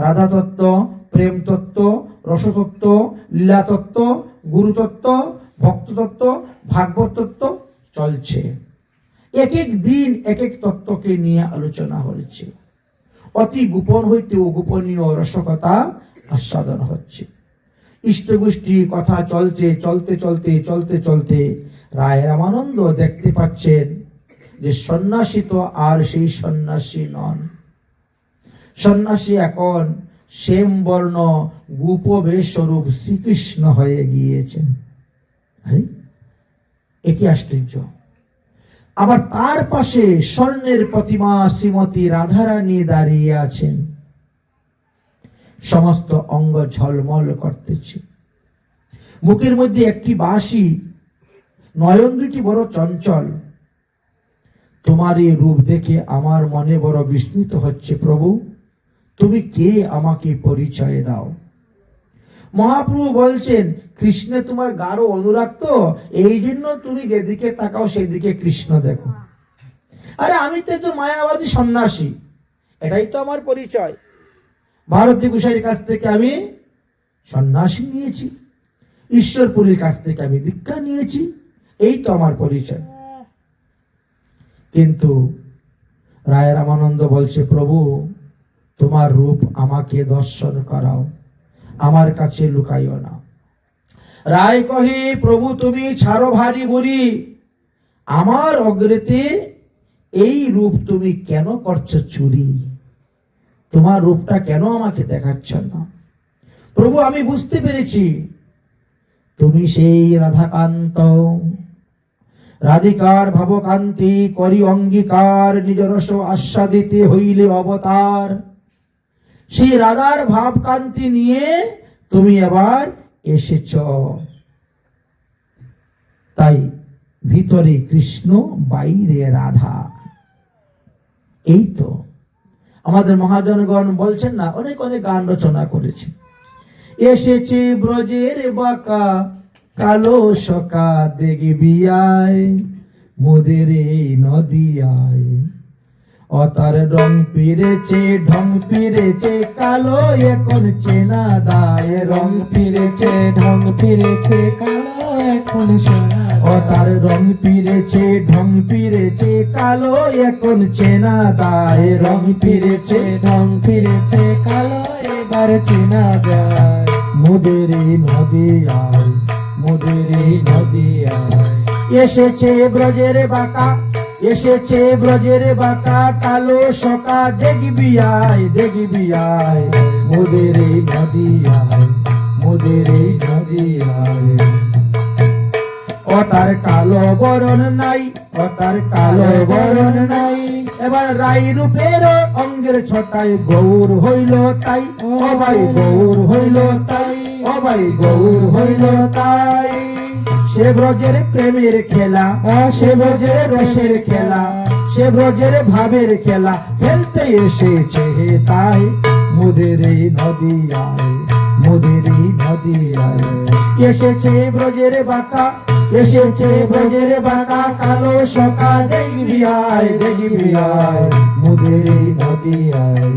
S1: রাধা তত্ত্ব, প্রেম তত্ত্ব, রসতত্ত্ব, লীলা তত্ত্ব, গুরু তত্ত্ব, ভক্ত তত্ত্ব, ভাগবত তত্ত্ব চলছে। এক এক দিন এক এক তত্ত্বকে নিয়ে আলোচনা হচ্ছে। অতি গোপন হইতে গোপনীয় রসকথা আস্বাদন হচ্ছে। ইষ্টগোষ্ঠী কথা চলছে, চলতে চলতে চলতে চলতে রায় রামানন্দ দেখতে পাচ্ছেন যে সন্ন্যাসী তো আর সেই সন্ন্যাসী নন। সন্ন্যাসী এখন শ্যাম বর্ণ গোপবেশ স্বরূপ শ্রীকৃষ্ণ হয়ে গিয়েছেন। একই আশ্চর্য। আবার তার পাশে স্বর্ণের প্রতিমা শ্রীমতী রাধারানী দাঁড়িয়ে আছেন, সমস্ত অঙ্গ ঝলমল করতেছে, মুখের মধ্যে একটি বাঁশি, নয়ন দুটি বড় চঞ্চল। তোমার এই রূপ দেখে আমার মনে বড় বিস্মিত হচ্ছে প্রভু, তুমি কে আমাকে পরিচয় দাও। মহাপ্রভু বলছেন, কৃষ্ণে তোমার গাঢ় অনুরাগ, তো এই জন্য তুমি যেদিকে তাকাও সেদিকে কৃষ্ণ দেখো। আরে আমি তো একজন মায়াবাদী সন্ন্যাসী, এটাই তো আমার পরিচয়। ভারতী গোসাইয়ের কাছ থেকে আমি সন্ন্যাসী নিয়েছি, ঈশ্বরপুরীর কাছ থেকে আমি দীক্ষা নিয়েছি, এই তো আমার পরিচয়। কিন্তু রায় রামানন্দ বলছে, প্রভু তোমার রূপ আমাকে দর্শন করাও, আমার কাছে লুকাইও না। রায় কহে, প্রভু তুমি ছাড়ো ভারী বুড়ি, আমার অগ্রেতে এই রূপ তুমি কেন করছো চুরি? তোমার রূপটা কেন আমাকে দেখাচ্ছ না? প্রভু আমি বুঝতে পেরেছি তুমি সেই রাধাকান্ত, রাধিকার ভাবকান্তি করি অঙ্গীকার, নিজ রস আস্বাদিতে হইলে অবতার। সেই রাধার ভাবকান্তি নিয়ে তুমি এবার এসেছ, তাই ভিতরে কৃষ্ণ বাইরে রাধা। এই তো আমাদের মহাজনগণ বলছেন না, অনেক অনেক গান রচনা করেছে। এসেছে ব্রজের বাঁকা কালো সকা দেখবি আয়, মোদের এই নদিয়ায় অতার রং ফিরেছে, ঢং ফিরেছে, কালো এখন চেনা দায়। রং ফিরেছে, ঢং ফিরেছে, কালো এখন চেনা দায়। অতার রং ফিরেছে, ঢং ফিরেছে, কালো এখন চেনা দায়। রং ফিরেছে, ঢং ফিরেছে, কালো এবার চেনা যায়। মোদের এই নদিয়ায়, মোদের এই নদিয়ায় এসেছে ব্রজের বাঁকা, এসেছে ব্রজের বাঁকা কালো সকা দেখবি আয়, দেখবি আয়। মোদের এই নদিয়ায়, মোদের এই নদিয়ায় অতার কালো বরণ নাই, অতার কালো বরণ নাই। এবার রাই রূপের অঙ্গের ছটায় গৌর হইল তাই, ও ভাই গৌর হইল তাই, ও ভাই গৌর হইল তাই। সে ব্রজের প্রেমের খেলা, সে ব্রজের রসের খেলা, সে ব্রজের ভাবের খেলা খেলতে এসেছে তাই। মোদের এই নদিয়ায়, মোদের এই নদিয়ায় এসেছে ব্রজের বাঁকা, এসেছে ব্রজের বাঁকা কালো সকা দেখবি আয়, দেখবি আয়। মোদের এই নদিয়ায়,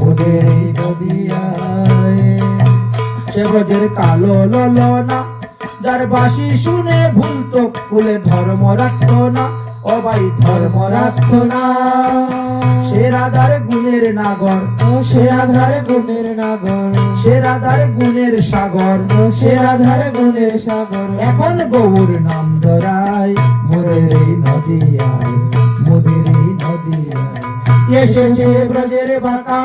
S1: মোদের এই নদিয়ায় সে ব্রজের কালো ললনা, যার বাঁশি শুনে ভুল তো কুলে ধর্ম রাখতো না, ও ভাই ধর্ম রাখতো না। সে রাধার গুণের নাগর, সে রাধার গুণের নাগর, সে রাধার গুণের সাগর, সে রাধার গুণের সাগর এখন গৌর নাম ধরায়। মোদের এই নদিয়ায়, মোদের এই নদিয়ায় এসেছে ব্রজের বাঁকা,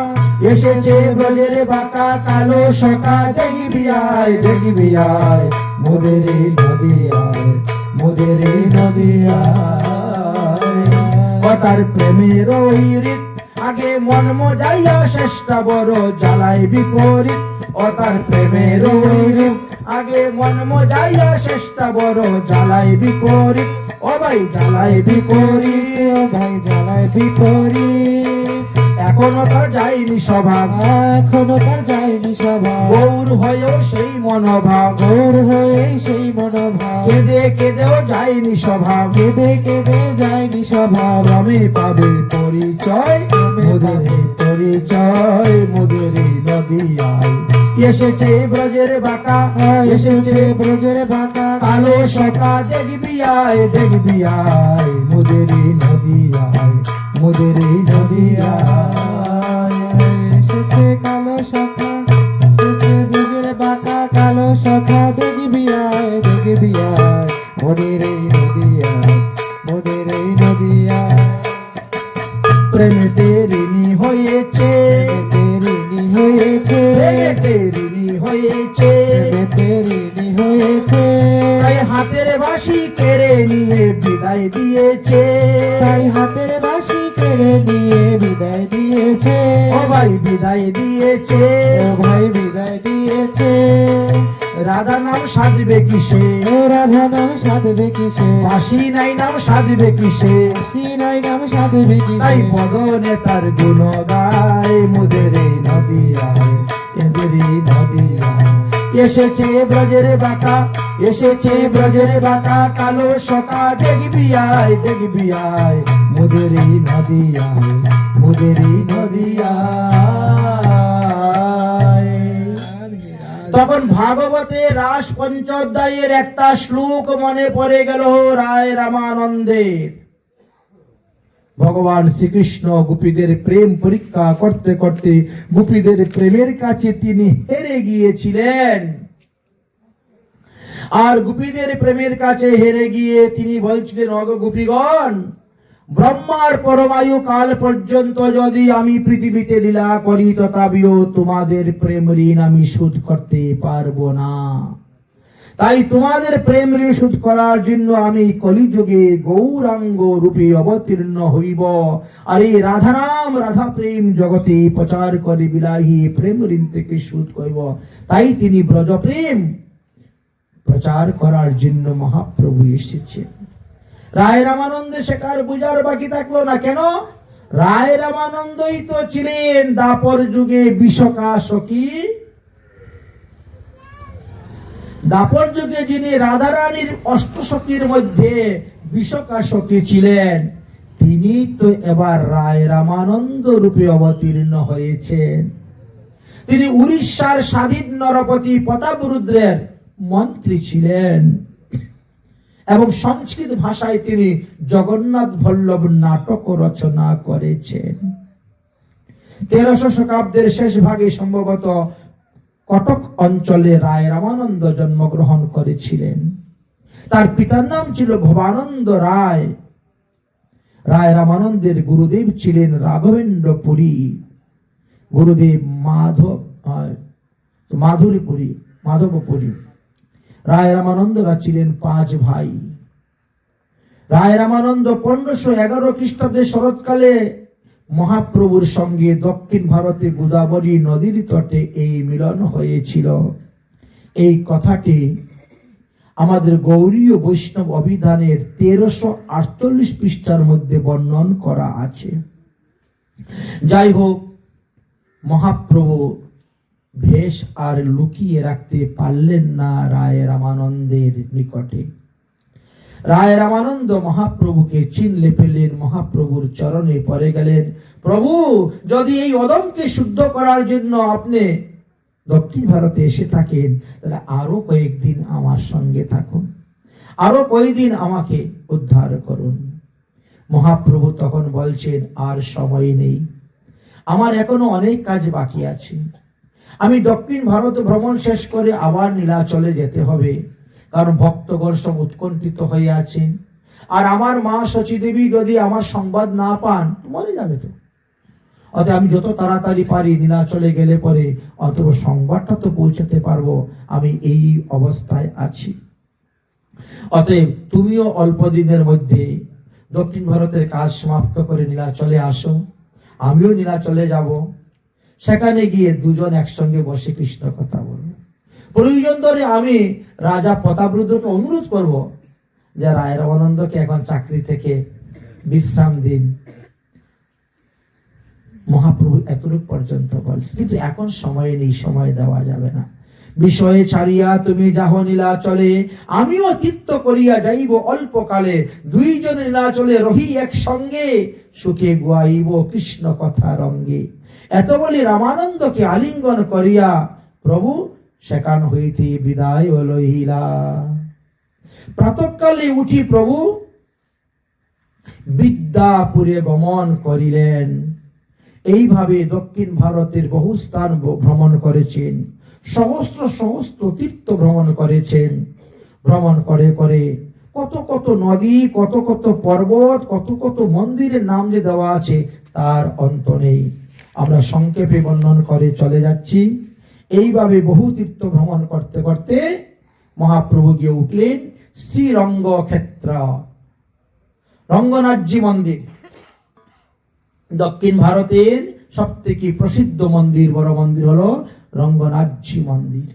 S1: এসেছে ব্রজের বাঁকা কালো সকা দেখবি আয়, দেখবি আয়। মোদের এই নদিয়ায়, মোদের এই নদিয়ায় তার প্রেমের ওই রীত আগে মন মজাইয়া শেষটা বড় জ্বালাই বিপরীত। ও তার প্রেমের ওই রীত আগে মন মজাইয়া শেষটা বড় জ্বালাই বিপরীত। ও ভাই জ্বালাই বিপরীত, ও ভাই জ্বালাই বিপরীত। এখনো তার যায়নি স্বভাব, এখনো তার যায়নি স্বভাব। গৌর হয়েও সেই মনোভাব, গৌর হয়ে সেই মনোভাব। কেঁদে কেঁদেও যায়নি স্বভাব, কেঁদে কেঁদে যায়নি স্বভাব। রমে পাবে পরিচয়, মোদের পরিচয়। মোদের নদিয়ায় এসেছে ব্রজের বাঁকা, এসেছে ব্রজের বাঁকা কালো সকা দেখবি আয়, দেখবি আয়। মোদের নদিয়ায়, মোদের নদিয়ায় এসেছে কালো সকা, এসেছে ব্রজের বাঁকা কালো সকা দেখবি আয়, দেখবি আয়। মোদের নদিয়ায়, মোদের নদিয়ায় প্রেমেতে ঋণী হয়েছে, ঋণী হয়েছে, প্রেমেতে ঋণী হয়েছে, প্রেমেতে ঋণী হয়েছে। তাই হাতের বাঁশি কেড়ে নিয়ে বিদায় দিয়েছে।
S2: তাই হাতের বাঁশি কেড়ে নিয়ে বিদায় দিয়েছে।
S1: ও ভাই বিদায় দিয়েছে।
S2: ও ভাই বিদায় দিয়েছে।
S1: রাধা নাম সাজবে কিসে,
S2: ও রাধা নাম সাধবে কিসে,
S1: বাঁশি নাই নাম সাজবে কিসে।
S2: সিনাই নাম সাধবে
S1: তাই
S2: কিসে।
S1: বদনে তার গুণ গায়, মোদের এই নদিয়ায়, এদের এই নদিয়ায়। এসেছে ব্রজের বাঁকা, এসেছে ব্রজের বাঁকা, কালো সকা দেখবি আয়, দেখবি আয়, মোদের এই নদিয়ায়, মোদের এই নদিয়ায়। তখন ভাগবতে রাস পঞ্চোধ্যায়ের একটা শ্লোক মনে পড়ে গেল রায় রামানন্দের। ভগবান শ্রীকৃষ্ণ গোপীদের প্রেম পরীক্ষা করতে করতে গোপীদের প্রেমের কাছে তিনি হেরে গিয়েছিলেন। আর গোপীদের প্রেমের কাছে হেরে গিয়ে তিনি বলছিলেন, অগ গোপীগণ, ব্রহ্মার পরমায়ু কাল পর্যন্ত যদি আমি পৃথিবীতে লীলা করি, তথাপিও তোমাদের প্রেম ঋণ আমি শোধ করতে পারবো না। তাই তোমাদের প্রেম ঋণ শোধ করার জন্য আমি কলিযুগে গৌরাঙ্গ রূপে অবতীর্ণ হইব। আর এই রাধানাম রাধা প্রেম জগতে প্রচার করে বিলাহি প্রেম ঋণ থেকে শোধ করব। তাই তিনি ব্রজ প্রেম প্রচার করার জন্য মহাপ্রভু এসেছেন। রায় রামানন্দ শেখার বুঝার বাকি থাকলো না। কেন? রায় রামানন্দই তো ছিলেন দাপর যুগে বিশকা সখী। দাপর যুগে যিনি রাধারানীর অষ্টসখীর মধ্যে বিশকা সখী ছিলেন, তিনি তো এবার রায় রামানন্দ রূপে অবতীর্ণ হয়েছেন। তিনি উড়িষ্যার স্বাধীন নরপতি প্রতাপরুদ্রের মন্ত্রী ছিলেন এবং সংস্কৃত ভাষায় তিনি জগন্নাথ বল্লভ নাটক রচনা করেছেন। 1300 শতাব্দীর শেষ ভাগে সম্ভবত কটক অঞ্চলে রায় রামানন্দ জন্মগ্রহণ করেছিলেন। তার পিতার নাম ছিল ভবানন্দ রায়। রায় রামানন্দের গুরুদেব ছিলেন রাঘবেন্দ্র পুরী, গুরুদেব মাধবপুরী। রায় রামানন্দরা ছিলেন 5 ভাই। রায় রামানন্দ 1511 খ্রিস্টাব্দে শরৎকালে মহাপ্রভুর সঙ্গে দক্ষিণ ভারতে গোদাবরী নদীর তটে এই মিলন হয়েছিল। এই কথাটি আমাদের গৌড়ীয় বৈষ্ণব অভিধানের 1348 পৃষ্ঠার মধ্যে বর্ণন করা আছে। যাই হোক, মহাপ্রভু বেশ আর লুকিয়ে রাখতে পারলেন না রায় রামানন্দের নিকটে। রায় রামানন্দ মহাপ্রভুকে চিনলে পেলেন, মহাপ্রভুর চরণে পড়ে গেলেন। প্রভু, যদি এই অদমকে শুদ্ধ করার জন্য আপনি দক্ষিণ ভারতে এসে থাকেন, তাহলে আরো কয়েকদিন আমার সঙ্গে থাকুন, আরো কয়েকদিন আমাকে উদ্ধার করুন। মহাপ্রভু তখন বলছেন, আর সময় নেই, আমার এখনো অনেক কাজ বাকি আছে। আমি দক্ষিণ ভারত ভ্রমণ শেষ করে আবার নীলাচলে যেতে হবে, কারণ ভক্তগণ সব উৎকণ্ঠিত হয়ে আছেন। আর আমার মা শচীদেবী যদি আমার সংবাদ না পান, মরে যাবে তো। অতএব আমি যত তাড়াতাড়ি পারি নীলাচলে গেলে পরে অতএব সংবাদটা তো পৌঁছাতে পারবো। আমি এই অবস্থায় আছি। অতএব তুমিও অল্প দিনের মধ্যে দক্ষিণ ভারতের কাজ সমাপ্ত করে নীলাচলে আসো, আমিও নীলাচলে যাব। সেখানে গিয়ে দুজন একসঙ্গে বসে কৃষ্ণ কথা বলবো। প্রয়োজন ধরে আমি রাজা প্রতাপরুদ্রকে অনুরোধ করব যে রায় রামানন্দকে এখন চাকরি থেকে বিশ্রাম দিন। মহাপ্রভু এতটুকু পর্যন্ত বল, কিন্তু এখন সময় নেই, সময় দেওয়া যাবে না। বিষয়ে ছাড়িয়া তুমি যাহ নীলাচলে, আমিও চিত্ত করিয়া যাইব অল্পকালে। দুইজন নীলাচলে রহি একসঙ্গে, সুখে গুয়াইব কৃষ্ণ কথা রঙ্গে। এত বলি রামানন্দকে আলিঙ্গন করিয়া প্রভু সেখান হইতে বিদায় লইলা। প্রাতঃকালে উঠি প্রভু বিদ্যাপুরে গমন করিলেন। এইভাবে দক্ষিণ ভারতের বহু স্থান ভ্রমণ করেছেন, সহস্র সহস্র তীর্থ ভ্রমণ করেছেন। ভ্রমণ করে করে কত কত নদী, কত কত পর্বত, কত কত মন্দিরের নাম যে দেওয়া আছে তার অন্ত নেই। আমরা সংক্ষেপে বর্ণন করে চলে যাচ্ছি। এইভাবে বহু তীর্থ ভ্রমণ করতে করতে মহাপ্রভু গিয়ে উঠলেন শ্রীরঙ্গ ক্ষেত্র। রঙ্গনাথজি মন্দির দক্ষিণ ভারতের সব থেকে প্রসিদ্ধ মন্দির, বড় মন্দির হলো রঙ্গনাথজি মন্দির।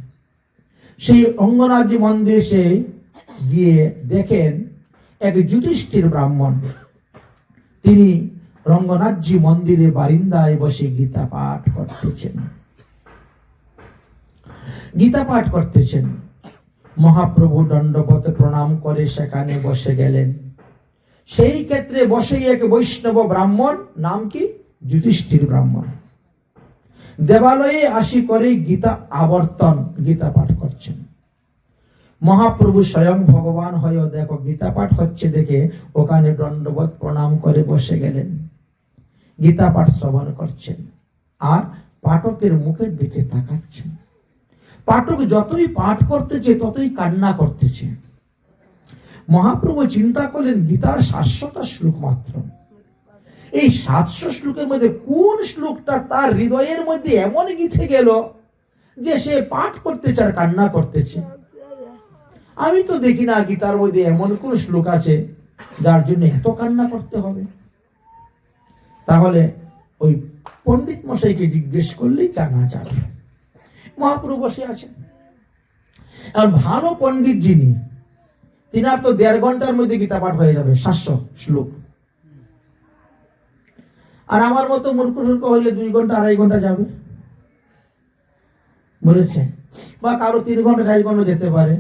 S1: সেই রঙ্গনাথজি মন্দির সে গিয়ে দেখেন এক যুধিষ্ঠির ব্রাহ্মণ, তিনি রঙ্গনাথজি মন্দিরের বারিন্দায় বসে গীতা পাঠ করতেছেন। গীতা পাঠ করতেছেন। মহাপ্রভু দণ্ডপথে প্রণাম করে সেখানে বসে গেলেন। সেই ক্ষেত্রে বসে এক বৈষ্ণব ব্রাহ্মণ, নাম কি? যুধিষ্ঠির ব্রাহ্মণ, দেবালয়ে আসি করে গীতা আবর্তন, গীতা পাঠ করছেন। মহাপ্রভু স্বয়ং ভগবান হয়েও দেখো গীতা পাঠ হচ্ছে দেখে ওখানে দণ্ডবত প্রণাম করে বসে গেলেন, গীতা পাঠ শ্রবণ করছেন আর পাঠকের মুখের দিকে তাকাচ্ছেন। পাঠক যতই পাঠ করতেছে ততই কান্না করতেছে। মহাপ্রভু চিন্তা করলেন গীতার 700টা শ্লোক মাত্র, এই 700 শ্লোকের মধ্যে কোন শ্লোকটা তার হৃদয়ের মধ্যে এমন গেঁথে গেল যে সে পাঠ করতেছে আর কান্না করতেছে। আমি তো দেখি না গীতার মধ্যে এমন কোন শ্লোক আছে যার জন্য এত কান্না করতে হবে। তাহলে ওই পণ্ডিত মশাইকে জিজ্ঞেস করলেই জানা যাবে। মহাপ্রভু বসে আছেন। আর ভালো পণ্ডিত যিনি, তিনার তো 1.5 ঘন্টার মধ্যে গীতা পাঠ হয়ে যাবে, 700 শ্লোক। আর আমার মতো মূর্খ সূর্খ হইলে 2 ঘন্টা 2.5 ঘন্টা যাবে বলেছে, বা কারো 3 ঘন্টা 4 ঘন্টা যেতে পারে।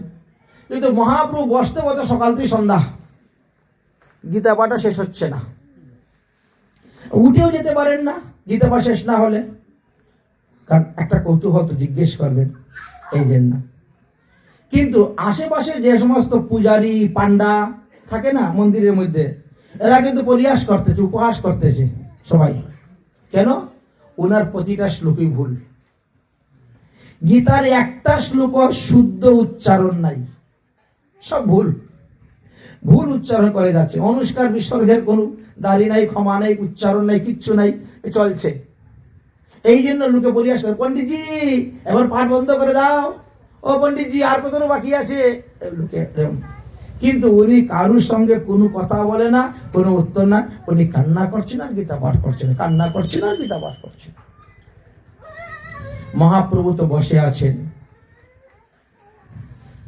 S1: কিন্তু মহাপ্রভু বসতে বসতে সকাল থেকে সন্ধ্যা গীতা পাঠা শেষ হচ্ছে না, উঠেও যেতে পারেন না গীতা পাঠ শেষ না হলে। কারণ একটা কৌতূহল তো জিজ্ঞেস করবেন এই জন্য। কিন্তু আশেপাশে যে সমস্ত পূজারী পান্ডা থাকে না মন্দিরের মধ্যে, এরা কিন্তু পরিহাস করতেছে, উপহাস করতেছে সবাই। কেন? ওনার প্রতিটা শ্লোকই ভুল। গীতার একটা শ্লোক শুদ্ধ উচ্চারণ নাই, সব ভুল ভুল উচ্চারণ করে যাচ্ছে। অনুষ্কার বিসর্গের কোনো দাড়ি নাই, ক্ষমা নাই, উচ্চারণ নাই, কিচ্ছু নাই, চলছে। এই জন্য লোকে পরিহাস করে, পণ্ডিতজি এবার পাঠ বন্ধ করে দাও, ও পণ্ডিতজি আর কত বাকি আছে লোকে। কিন্তু উনি কারুর সঙ্গে কোনো কথা বলে না, কোনো উত্তর না, উনি কান্না করছেন আর গীতা পাঠ করছেন, কান্না করছেন আর গীতা পাঠ করছেন। মহাপ্রভু তো বসে আছেন।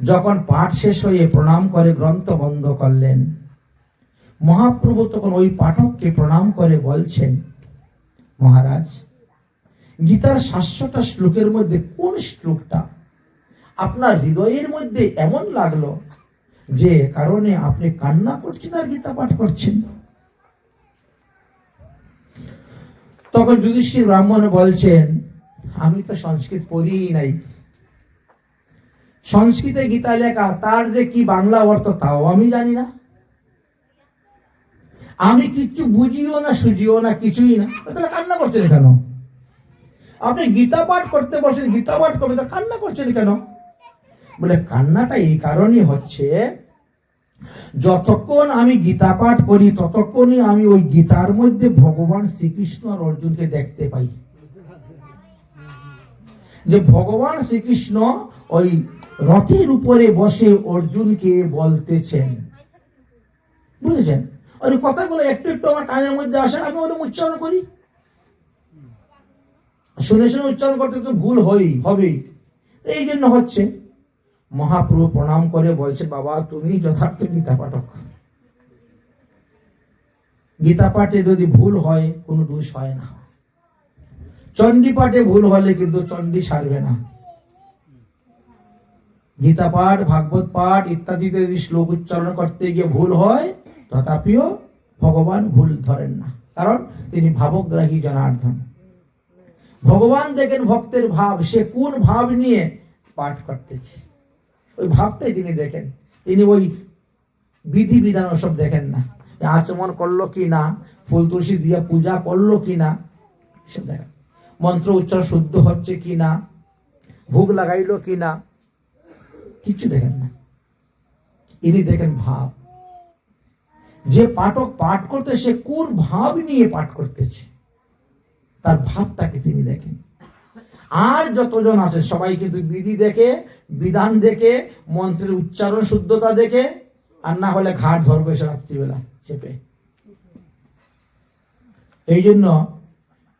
S1: যখন পাঠ শেষ হয়ে প্রণাম করে গ্রন্থ বন্ধ করলেন, মহাপ্রভু তখন ওই পাঠককে প্রণাম করে বলছেন, মহারাজ, গীতার 700টা শ্লোকের মধ্যে কোন শ্লোকটা আপনার হৃদয়ের মধ্যে এমন লাগলো যে কারণে আপনি কান্না করছেন আর গীতা পাঠ করছেন? তখন যুধিষ্ঠির ব্রাহ্মণ বলছেন, আমি তো সংস্কৃত পড়িই নাই, সংস্কৃতে গীতা লেখা, তার যে কি বাংলা অর্থ তাও আমি জানি না, আমি কিচ্ছু বুঝিও না, সুঝিও না, কিছুই না। তাহলে কান্না করছেন কেন? আপনি গীতা পাঠ করতে বসেন, গীতা পাঠ করবেন, তা কান্না করছেন কেন? বলে কান্নাটা এই কারণে হচ্ছে, যতক্ষণ আমি গীতা পাঠ করি ততক্ষণই আমি ওই গীতার মধ্যে ভগবান শ্রীকৃষ্ণ আর অর্জুনকে দেখতে পাই। যে ভগবান শ্রীকৃষ্ণ ওই রথের উপরে বসে অর্জুনকে বলতেছেন, বুঝেছেন? আর কথাগুলো একটু একটু আমার কানের মধ্যে আসে, আমি ওরকম উচ্চারণ করি। শুনে শুনে উচ্চারণ করতে তো ভুল হবেই। এই জন্য হচ্ছে। মহাপ্রভু প্রণাম করে বলছে, বাবা তুমি যথার্থ গীতা পাঠক, গীতা পাঠে যদি ভুল হয় কোনো দোষ হয় না। চণ্ডী পাঠে ভুল হলে কিন্তু চণ্ডী সারবে না। গীতা পাঠ, ভাগবত পাঠ ইত্যাদিতে যদি শ্লোক উচ্চারণ করতে গিয়ে ভুল হয়, তথাপিও ভগবান ভুল ধরেন না, কারণ তিনি ভাবগ্রাহী জনার্দন। ভগবান দেখেন ভক্তের ভাব, সে কোন ভাব নিয়ে পাঠ করতেছে, ওই ভাবটাই তিনি দেখেন। তিনি ওই বিধি বিধান ওসব দেখেন না, আচমন করলো কি না, ফুল তুলসী দিয়ে পূজা করলো কি না, সব দেখেন। মন্ত্র উচ্চারণ শুদ্ধ হচ্ছে কি না, ভোগ লাগাইলো কি না, কিছু দেখেন না। ইনি দেখেন ভাব। যে পাঠক পাঠ করতে, সে কোন ভাব নিয়ে পাঠ করতেছে, তার ভাবটাকে তিনি দেখেন। আর যতজন আছে সবাই কিন্তু বিধি দেখে, বিধান দেখে, মন্ত্রের উচ্চারণ শুদ্ধতা দেখে, আর না হলে ঘাট ধরবে সে রাত্রিবেলা চেপে। এই জন্য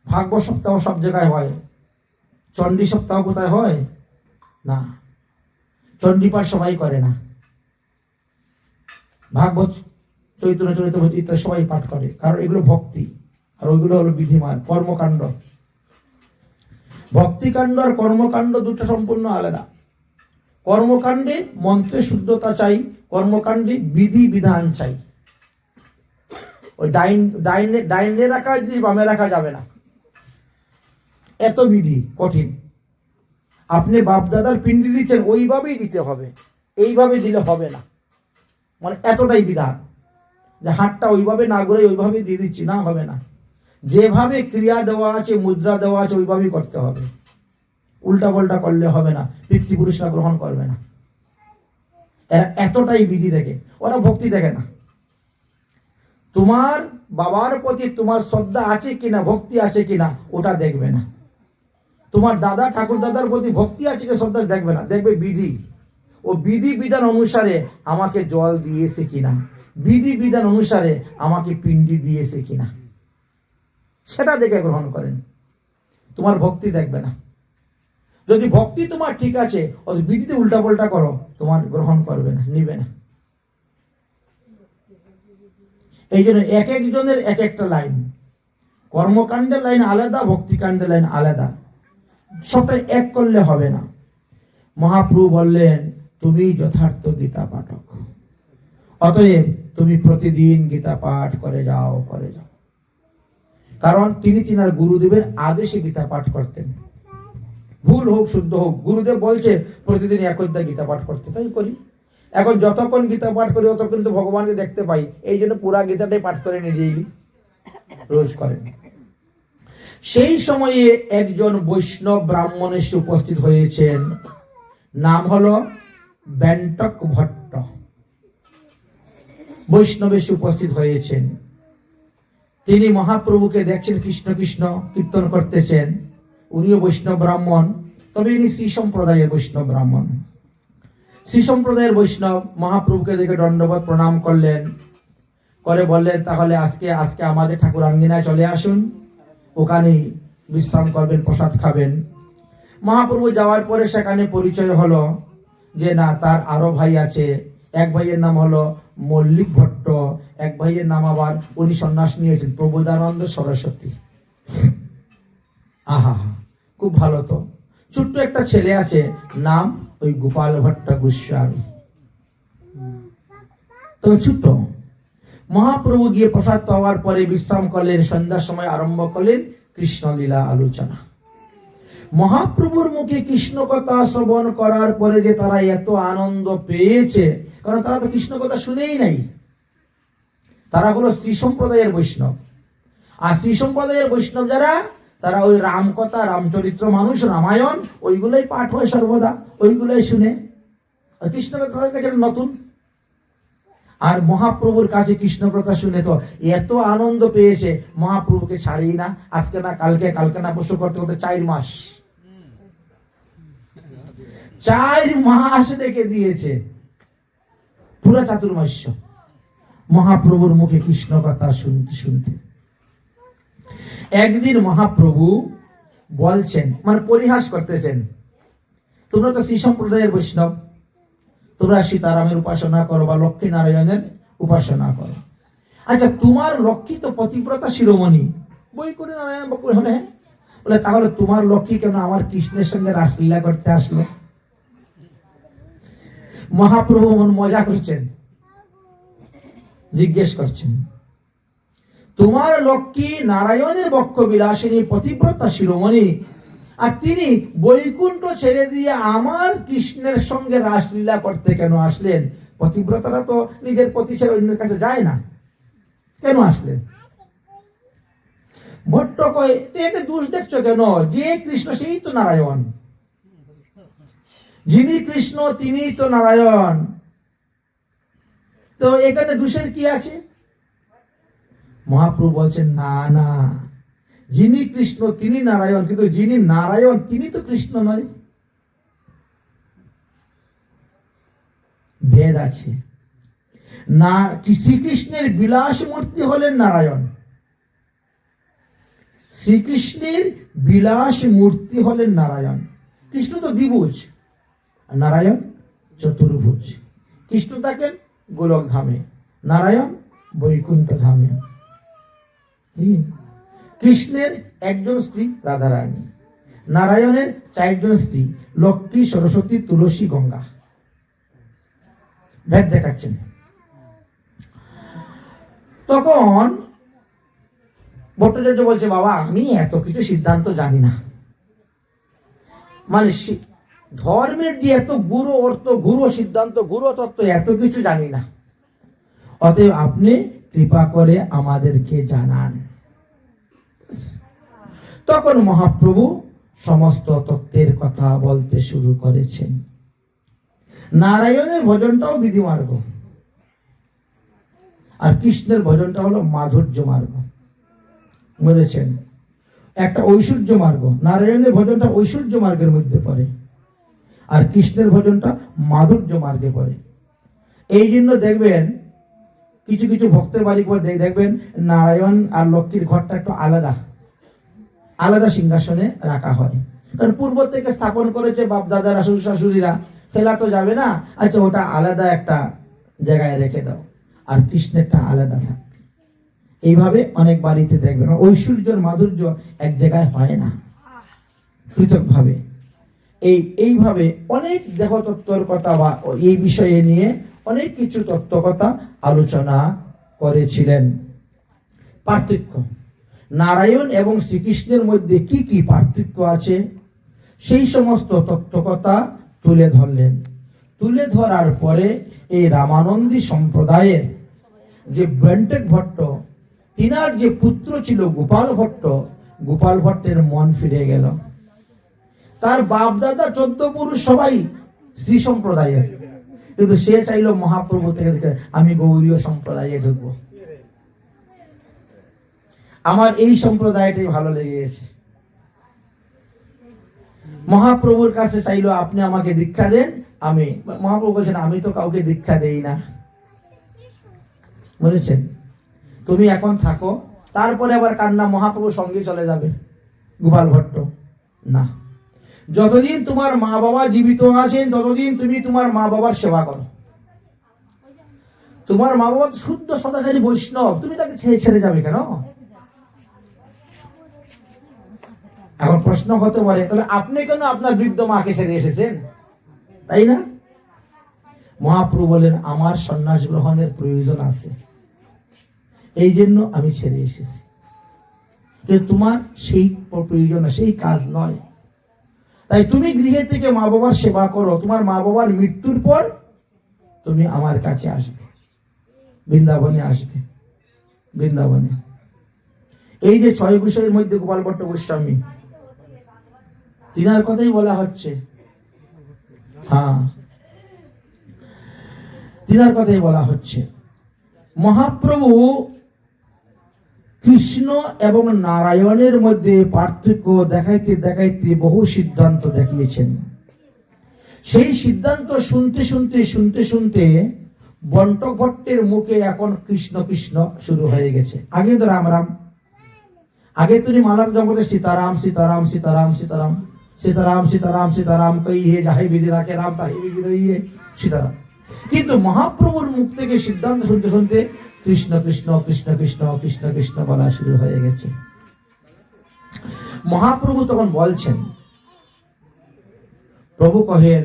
S1: ভাগবত সপ্তাহ সব জায়গায় হয়, চণ্ডী সপ্তাহ কোথায় হয় না, চণ্ডীপাঠ সবাই করে না, ভাগবত চৈতন্য চরিতামৃত ইত্যাদি সবাই পাঠ করে, কারণ এগুলো ভক্তি আর ওইগুলো হলো বিধিমান কর্মকাণ্ড। ভক্তিকাণ্ড আর কর্মকাণ্ড দুটো সম্পূর্ণ আলাদা। কর্মকাণ্ডে মন্ত্রের শুদ্ধতা চাই, কর্মকাণ্ডে বিধি বিধান চাই। ওই ডাইনে রাখা জিনিস বামে রাখা যাবে না, এত বিধি কঠিন। আপনি বাপ দাদার পিণ্ডি দিচ্ছেন, ওইভাবেই দিতে হবে, এইভাবে দিলে হবে না, মানে এতটাই বিধান যে হাতটা ওইভাবে না করে ওইভাবে দিয়ে দিচ্ছি, না হবে না। যেভাবে ক্রিয়া দেওয়া আছে, মুদ্রা দেওয়া আছে, ওইভাবেই করতে হবে, উল্টা পাল্টা করলে হবে না, পিতৃপুরুষরা গ্রহণ করবে না। এরা এতটাই বিধি দেখে, ওরা ভক্তি দেখে না। তোমার বাবার প্রতি তোমার শ্রদ্ধা আছে কিনা, ভক্তি আছে কিনা, ওটা দেখবে না। তোমার দাদা ঠাকুর দাদার প্রতি ভক্তি আছে কিনা, শ্রদ্ধা দেখবে না, দেখবে বিধি। ও বিধি বিধান অনুসারে আমাকে জল দিয়েছে কিনা, বিধি বিধান অনুসারে আমাকে পিণ্ডি দিয়েছে কিনা, সেটা দেখে গ্রহণ করেন। তোমার ভক্তি দেখবে না। যদি ভক্তি তোমার ঠিক আছে, ওই বিধিতে উল্টা পাল্টা করো, তোমার গ্রহণ করবে না, নিবে না। এই জন্য এক একজনের এক একটা লাইন, কর্মকাণ্ডের লাইন আলাদা, ভক্তিকাণ্ডের লাইন আলাদা, সবটা এক করলে হবে না। মহাপ্রভু বললেন, তুমি যথার্থ গীতা পাঠক, অতএব তুমি প্রতিদিন গীতা পাঠ করে যাও, করে যাও। কারণ তিনি তিনার গুরুদেবের আদেশে গীতা পাঠ করতেন। ভুল হোক শুদ্ধ হোক, গুরুদেব বলছে প্রতিদিন এক অধ্যায় গীতা পাঠ করতে, তাই করি। এখন যতক্ষণ গীতা পাঠ করি ততক্ষণ তো ভগবানকে দেখতে পাই, এই জন্য পুরা গীতাটাই পাঠ করে নিজেই রোজ করেন। সেই সময়ে একজন বৈষ্ণব ব্রাহ্মণ এসে উপস্থিত হয়েছেন, নাম হলো বেন্টক ভট্ট। বৈষ্ণব এসে উপস্থিত হয়েছেন, তিনি মহাপ্রভুকে দেখছেন কৃষ্ণ কৃষ্ণ কীর্তন করতেছেন। উনিও বৈষ্ণব ব্রাহ্মণ, তবে ইনি শ্রী সম্প্রদায়ের বৈষ্ণব ব্রাহ্মণ। শ্রী সম্প্রদায়ের বৈষ্ণব মহাপ্রভুকে দেখে দণ্ডবত প্রণাম করলেন, করে বললেন, তাহলে আজকে আমাদের ঠাকুরাঙ্গিনায় চলে আসুন, ওখানেই বিশ্রাম করবেন, প্রসাদ খাবেন। মহাপ্রভু যাওয়ার পরে সেখানে পরিচয় হলো যে না, তার আরো ভাই আছে। এক ভাইয়ের নাম হলো মল্লিক ভট্ট, এক ভাইয়ের নাম আবার উনি সন্ন্যাস নিয়েছেন প্রবোধানন্দ সরস্বতী। আহা, খুব ভালো। তো ছোট্ট একটা ছেলে আছে, নাম ওই গোপাল ভট্ট গোস্বামী। তবে ছোট্ট। মহাপ্রভু গিয়ে প্রসাদ পাওয়ার পরে বিশ্রাম করলেন, সন্ধ্যার সময় আরম্ভ করলেন কৃষ্ণলীলা আলোচনা। মহাপ্রভুর মুখে কৃষ্ণ কথা শ্রবণ করার পরে যে তারা এত আনন্দ পেয়েছে, কারণ তারা তো কৃষ্ণ কথা শুনেই নাই। তারা হলো শ্রী সম্প্রদায়ের বৈষ্ণব। আর শ্রী সম্প্রদায়ের বৈষ্ণব যারা, তারা ওই রাম কথা, রামচরিত্র মানুষ, রামায়ণ, ওইগুলোই পাঠ হয় সর্বদা, ওইগুলোই শুনে। আর কৃষ্ণ কথা তাদের কাছে নতুন। আর মহাপ্রভুর কাছে কৃষ্ণ কথা শুনে তো এত আনন্দ পেয়েছে, মহাপ্রভুকে ছাড়ি না, আজকে না কালকে, কালকে না পরশু, করতে করতে 4 মাস 4 মাস রেখে দিয়েছে, পুরা চাতুর্মাস্য মহাপ্রভুর মুখে কৃষ্ণ কথা শুনতে শুনতে। একদিন মহাপ্রভু বলছেন, মানে পরিহাস করতেছেন, তোমরা তো শ্রী সম্প্রদায়ের বৈষ্ণব, তোমরা সীতারামের উপাসনা করো বা লক্ষ্মী নারায়ণের উপাসনা করো। আচ্ছা, তোমার লক্ষ্মী তো পতিব্রতা শিরোমণি, বই করে নারায়ণ হলে, বলে তাহলে তোমার লক্ষ্মী কেন আমার কৃষ্ণের সঙ্গে রাসলীলা করতে আসলো? মহাপ্রভু মজা করছেন, জিজ্ঞেস করছেন, তোমার লক্ষ্মী নারায়ণের বক্ষ বিলাসিনী, পতিব্রতা শিরোমণি, আর তিনি বৈকুণ্ঠ ছেড়ে দিয়ে আমার কৃষ্ণের সঙ্গে রাসলীলা করতে কেন আসলেন? পতিব্রতারা তো নিজের পতি ছেড়ে অন্যের কাছে যায় না, কেন আসলেন? ভট্ট কয়, এতে দোষ দেখছো কেন? যে কৃষ্ণ সেই তো নারায়ণ, যিনি কৃষ্ণ তিনি তো নারায়ণ, তো এখানে দোষের কি আছে? মহাপ্রভু বলছেন, না না, যিনি কৃষ্ণ তিনি নারায়ণ, কিন্তু যিনি নারায়ণ তিনি তো কৃষ্ণ নয়, ভেদ আছে। না, শ্রীকৃষ্ণের বিলাস মূর্তি হলেন নারায়ণ, শ্রীকৃষ্ণের বিলাস মূর্তি হলেন নারায়ণ। কৃষ্ণ তো দ্বিভুজ, আর নারায়ণ চতুর্ভুজ। কৃষ্ণ থাকেন গোলক ধামে, নারায়ণ বৈকুণ্ঠ ধামে। কৃষ্ণের একজন স্ত্রী রাধারানী, নারায়ণের 4 জন স্ত্রী লক্ষ্মী, সরস্বতী, তুলসী, গঙ্গা। ভেদ দেখাচ্ছেন। তখন ভট্টাচার্য বলছে, বাবা আমি এত কিছু সিদ্ধান্ত জানি না, মানে ধর্মের যে এত গুরু অর্থ, গুরু সিদ্ধান্ত, গুরু তত্ত্ব এত কিছু জানি না, অতএব আপনি কৃপা করে আমাদেরকে জানান। তখন মহাপ্রভু সমস্ত তত্ত্বের কথা বলতে শুরু করেছেন। নারায়ণের ভজনটাও বিধিমার্গ, আর কৃষ্ণের ভজনটা হলো মাধুর্য মার্গ। বলেছেন একটা ঐশ্বর্য মার্গ, নারায়ণের ভজনটা ঐশ্বর্য মার্গের মধ্যে পড়ে, আর কৃষ্ণের ভজনটা মাধুর্য মার্গে পড়ে। এই জন্য দেখবেন কিছু কিছু ভক্তের বাড়ি করে দেখবেন নারায়ণ আর লক্ষ্মীর ঘরটা একটু আলাদা আলাদা সিংহাসনে রাখা হয়, কারণ পূর্ব থেকে স্থাপন করেছে বাপ দাদারা, শ্বশুর শাশুড়িরা, ফেলা তো যাবে না, আচ্ছা ওটা আলাদা একটা জায়গায় রেখে দাও, আর কৃষ্ণেরটা আলাদা থাকে। এইভাবে অনেক বাড়িতে দেখবেন ঐশ্বর্যের মাধুর্য এক জায়গায় হয় না, পৃথক ভাবে। এইভাবে অনেক দেহতত্ত্বর কথা বা এই বিষয়ে নিয়ে অনেক কিছু তত্ত্ব কথা আলোচনা করেছিলেন। পার্থক্য, নারায়ণ এবং শ্রীকৃষ্ণের মধ্যে কি কি পার্থক্য আছে সেই সমস্ত তত্ত্ব কথা তুলে ধরলেন। তুলে ধরার পরে এই রামানন্দী সম্প্রদায়ের যে বেন্টেক ভট্ট, তিনার যে পুত্র ছিল গোপাল ভট্ট, গোপাল ভট্টের মন ফিরে গেল। তার বাপ দাদা 14 পুরুষ সবাই শ্রী সম্প্রদায়ের, কিন্তু সে চাইল মহাপ্রভু থেকে আমি গৌরীয় সম্প্রদায়ে ঢুকবো, আমার এই সম্প্রদায়টাই ভালো লেগে গেছে। মহাপ্রভুর কাছে চাইলো আপনি আমাকে দীক্ষা দেন। আমি, মহাপ্রভু বলছেন আমি তো কাউকে দীক্ষা দেই না, বলেছেন তুমি এখন থাকো, তারপরে আবার কান্না মহাপ্রভুর সঙ্গে চলে যাবে। গোপাল ভট্ট না, যতদিন তোমার মা বাবা জীবিত আছেন ততদিন তুমি তোমার মা বাবার সেবা করো। তোমার মা বাবা শুদ্ধ সদাচারী বৈষ্ণব, তুমি তাকে ছেড়ে যাবে কেন? এখন প্রশ্ন হতে পারে তাহলে আপনি কেন আপনার বৃদ্ধ মাকে ছেড়ে এসেছেন, তাই না? মহাপ্রভু বলেন আমার সন্ন্যাস গ্রহণের প্রয়োজন আছে, এই জন্য আমি ছেড়ে এসেছি, কিন্তু তোমার সেই প্রয়োজন, সেই কাজ নয়। তাই তুমি গৃহে থেকে মা বাবার সেবা করো, তোমার মা বাবার মৃত্যুর পর তুমি আমার কাছে আসবে, বৃন্দাবনে আসবে। বৃন্দাবনে এই যে 6 গোসাইয়ের মধ্যে গোপাল ভট্ট গোস্বামী, তিনার কথাই বলা হচ্ছে। হ্যাঁ, তিনার কথাই বলা হচ্ছে। মহাপ্রভু কৃষ্ণ এবং নারায়ণের মধ্যে পার্থক্য দেখাইতে দেখাইতে বহু সিদ্ধান্ত দেখিয়েছেন। সেই সিদ্ধান্ত শুনতে শুনতে শুনতে শুনতে বন্টক ভট্টের মুখে এখন কৃষ্ণ কৃষ্ণ শুরু হয়ে গেছে। আগে তো রাম রাম, आगे तुझे माला जगते सीताराम सीताराम सीताराम सीताराम सीताराम सीताराम सीताराम कही है जाहे विधि राखे राम ताही विधि रही है सीताराम। কিন্তু মহাপ্রভুর মুখ থেকে সিদ্ধান্ত শুনতে শুনতে কৃষ্ণ কৃষ্ণ কৃষ্ণ কৃষ্ণ কৃষ্ণ কৃষ্ণ বলা শুরু হয়ে গেছে। মহাপ্রভু তখন বলছেন, প্রভু কহেন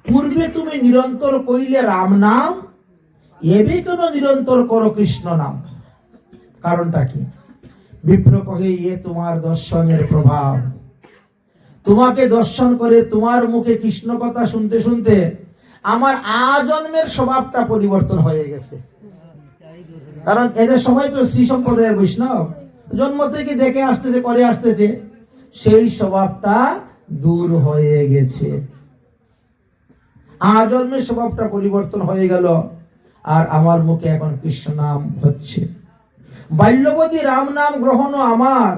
S1: পূর্বে তুমি নিরন্তর কইলে রাম নাম, এবে কেন নিরন্তর করো কৃষ্ণ নাম? কারণটা কি? বিপ্র কহে এ তোমার দর্শনের প্রভাব, তোমাকে দর্শন করে তোমার মুখে কৃষ্ণ কথা শুনতে শুনতে আমার আজন্মের স্বভাবটা পরিবর্তন হয়ে গেছে। কারণ এদের সবাই তো শ্রী সম্প্রদায়ের বৈষ্ণব, জন্ম থেকে দেখে আসতেছে করে আসতেছে, সেই স্বভাবটা দূর হয়ে গেছে, আজন্মের স্বভাবটা পরিবর্তন হয়ে গেল, আর আমার মুখে এখন কৃষ্ণ নাম হচ্ছে। বাল্যবতী রাম নাম গ্রহণ আমার,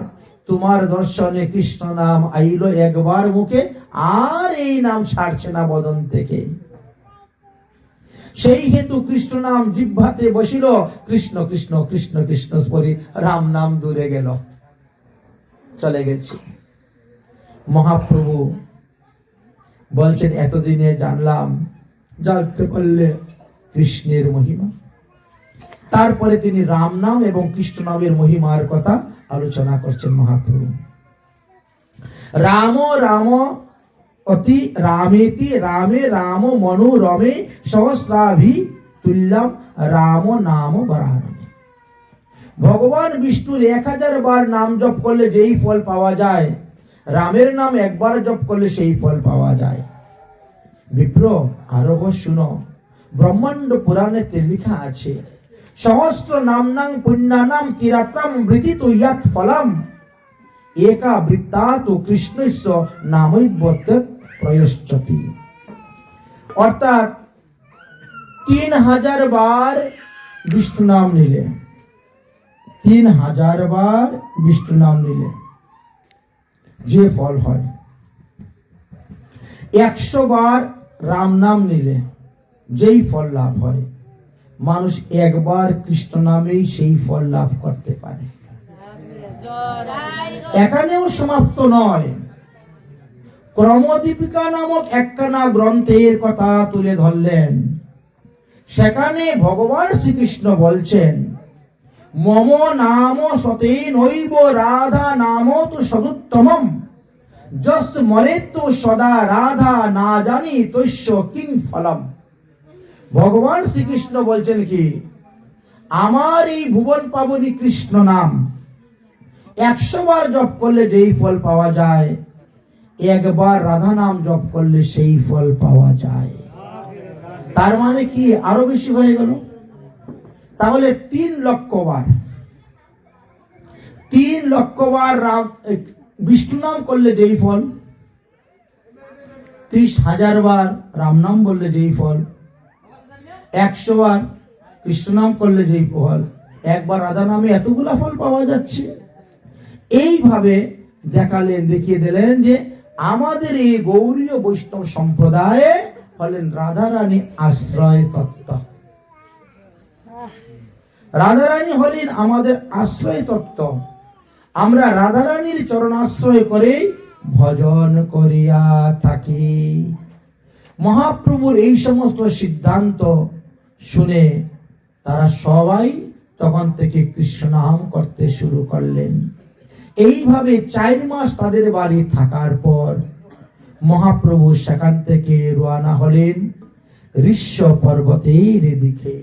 S1: তোমার দর্শনে কৃষ্ণ নাম আইল একবার মুখে, আর এই নাম ছাড়ছে না বদন থেকে। সেই হেতু কৃষ্ণ নাম জিহ্বাতে বসিল, কৃষ্ণ কৃষ্ণ কৃষ্ণ কৃষ্ণ বলি রাম নাম দূরে গেল। চলে গেছি। মহাপ্রভু বলছেন এতদিনে জানতে পারলে কৃষ্ণের মহিমা। তারপরে তিনি রাম নাম এবং কৃষ্ণ নামের মহিমার কথা আলোচনা করছেন মহাপ্রভু। রাম রাম অতি রামেতি রামে রাম মনোরমে সহস্রাভি তুল্যম রাম নাম বরাননে। ভগবান বিষ্ণুর 1000 বার নাম জপ করলে যেই ফল পাওয়া যায়, রামের নাম একবার জপ করলে সেই ফল পাওয়া যায়। বিপ্র আরোহ শুনো, ব্রহ্মাণ্ড পুরাণেতে লেখা আছে, সহস্র নামনাং পুণ্যানাম কিরাত্রাম বৃতিত ইয়াত ফলম একা বৃত্তাৎ কৃষ্ণস্য নামৈবত প্রয়শ্চতি। অর্থাৎ 3000 বার বিষ্ণু নাম নিলে, 3000 বার বিষ্ণু নাম নিলে যে ফল হয়, 100 বার রাম নাম নিলে যেই ফল লাভ হয়, মানুষ একবার কৃষ্ণ নামেই সেই ফল লাভ করতে পারে। এখানেও সমাপ্ত নয়। ক্রমদীপিকা নামক একখানা গ্রন্থের কথা তুলে ধরলেন। সেখানে ভগবান শ্রীকৃষ্ণ বলছেন, মম নাম সতে নৈব রাধা নাম তু সদুত্তমম যস্ত মরেত্তু সদা রাধা না জানি তস্য কিং ফলম। ভগবান শ্রীকৃষ্ণ বলছেন কি, আমার এই ভুবন পাবনী কৃষ্ণ নাম 100 বার জপ করলে যেই ফল পাওয়া যায়, একবার রাধা নাম জপ করলে সেই ফল পাওয়া যায়। তার মানে কি আরো বেশি হয়ে গেল? তাহলে 3 লক্ষ বার, 3 লক্ষ বার বিষ্ণু নাম করলে যেই ফল, 30,000 বার রাম নাম বললে যেই ফল, 100 বার কৃষ্ণ নাম করলে যেই ফল, একবার রাধা নামে এতগুলা ফল পাওয়া যাচ্ছে। এইভাবে দেখিয়ে দিলেন যে আমাদের এই গৌরীয় বৈষ্ণব সম্প্রদায়ে হলেন রাধারানী আশ্রয় তত্ত্ব। রাধারানী হলেন আমাদের আশ্রয় তত্ত্ব। আমরা রাধারানীর চরণাশ্রয় করে ভজন করিয়া থাকি। মহাপ্রভুর এই সমস্ত সিদ্ধান্ত শুনে তারা সবাই তখন থেকে কৃষ্ণ নাম করতে শুরু করলেন। এইভাবে 4 মাস তাদের বাড়ি থাকার পর মহাপ্রভু সেখান থেকে রওনা হলেন ঋষ্য পর্বতের দিকে।